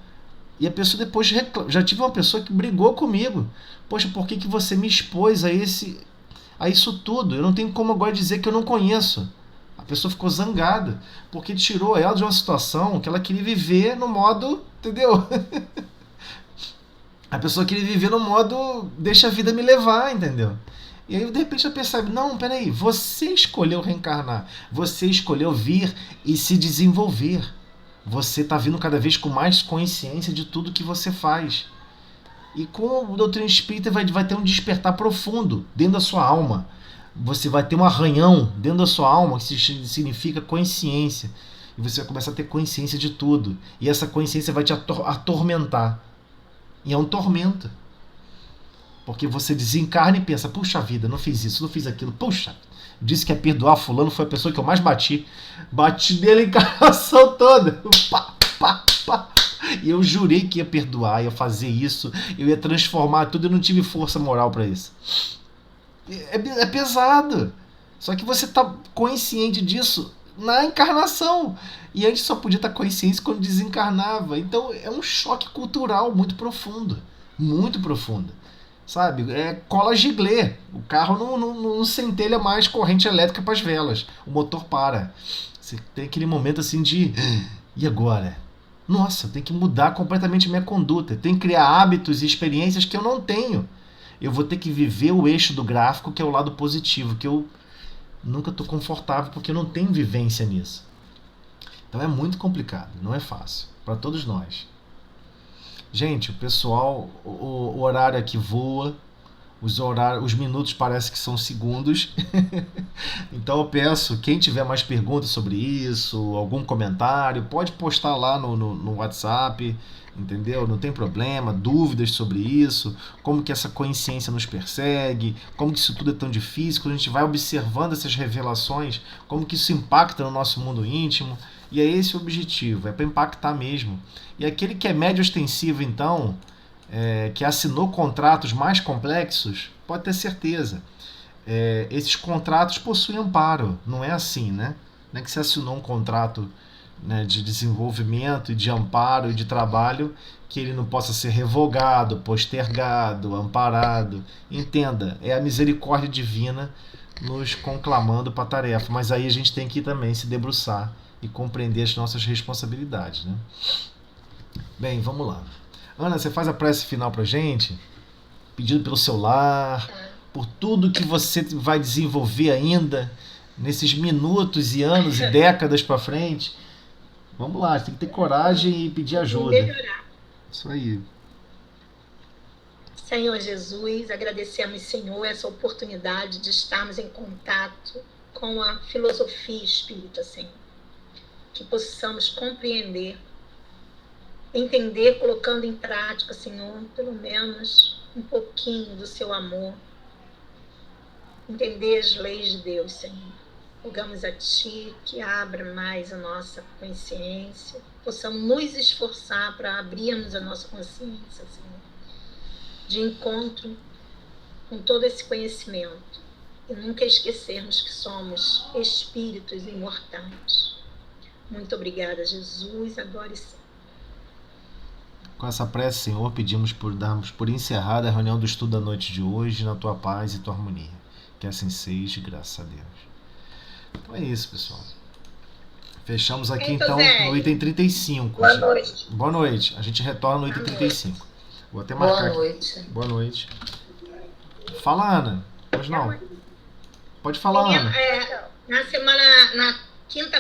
depois já tive uma pessoa que brigou comigo. Poxa, por que você me expôs a isso tudo? Eu não tenho como agora dizer que eu não conheço. A pessoa ficou zangada, porque tirou ela de uma situação que ela queria viver no modo, entendeu? A pessoa queria viver no modo, deixa a vida me levar, entendeu? E aí de repente ela percebe, não, peraí, você escolheu reencarnar, você escolheu vir e se desenvolver. Você está vindo cada vez com mais consciência de tudo que você faz. E com o doutrina espírita vai ter um despertar profundo dentro da sua alma. Você vai ter um arranhão dentro da sua alma, que significa consciência. E você vai começar a ter consciência de tudo. E essa consciência vai te atormentar. E é um tormento. Porque você desencarna e pensa, puxa vida, não fiz isso, não fiz aquilo, puxa, disse que ia perdoar fulano, foi a pessoa que eu mais bati. Bati nele a encarnação toda. Pá, pá, pá. E eu jurei que ia perdoar, ia fazer isso, eu ia transformar tudo, eu não tive força moral para isso. É pesado. Só que você tá consciente disso na encarnação. E antes só podia estar consciente quando desencarnava. Então é um choque cultural muito profundo. Muito profundo. Sabe? É cola giglê. O carro não centelha mais corrente elétrica para as velas. O motor para. Você tem aquele momento assim de... E agora? Nossa, eu tenho que mudar completamente minha conduta. Eu tenho que criar hábitos e experiências que eu não tenho. Eu vou ter que viver o eixo do gráfico, que é o lado positivo, que eu nunca estou confortável porque eu não tenho vivência nisso. Então é muito complicado, não é fácil. Para todos nós. Gente, o pessoal, o horário aqui voa, os minutos parece que são segundos. Então eu peço, quem tiver mais perguntas sobre isso, algum comentário, pode postar lá no WhatsApp, entendeu? Não tem problema, dúvidas sobre isso, como que essa consciência nos persegue, como que isso tudo é tão difícil, quando a gente vai observando essas revelações, como que isso impacta no nosso mundo íntimo. E é esse o objetivo, é para impactar mesmo. E aquele que é médio ostensivo, então, que assinou contratos mais complexos, pode ter certeza. Esses contratos possuem amparo, não é assim, né? Não é que você assinou um contrato, né, de desenvolvimento e de amparo e de trabalho que ele não possa ser revogado, postergado, amparado. Entenda, é a misericórdia divina nos conclamando para a tarefa. Mas aí a gente tem que também se debruçar e compreender as nossas responsabilidades, né? Bem, vamos lá. Ana, você faz a prece final pra gente? Pedindo pelo seu lar, por tudo que você vai desenvolver ainda nesses minutos e anos e décadas para frente. Vamos lá, tem que ter coragem e pedir ajuda. Melhorar. Isso aí. Senhor Jesus, agradecemos, Senhor, essa oportunidade de estarmos em contato com a filosofia espírita, Senhor. Que possamos compreender, entender, colocando em prática, Senhor, pelo menos um pouquinho do seu amor. Entender as leis de Deus, Senhor. Rogamos a Ti que abra mais a nossa consciência, possamos nos esforçar para abrirmos a nossa consciência, Senhor, de encontro com todo esse conhecimento e nunca esquecermos que somos espíritos imortais. Muito obrigada, Jesus, agora e sempre. Com essa prece, Senhor, pedimos darmos por encerrada a reunião do estudo da noite de hoje, na Tua paz e Tua harmonia. Que assim seja, graças a Deus. Então é isso, pessoal. Fechamos aqui então no item 35. Boa noite. Boa noite. A gente retorna no item 35. Vou até marcar Boa aqui. noite. Boa noite. Fala, Ana. Pois não. Pode falar, Ana. Na quinta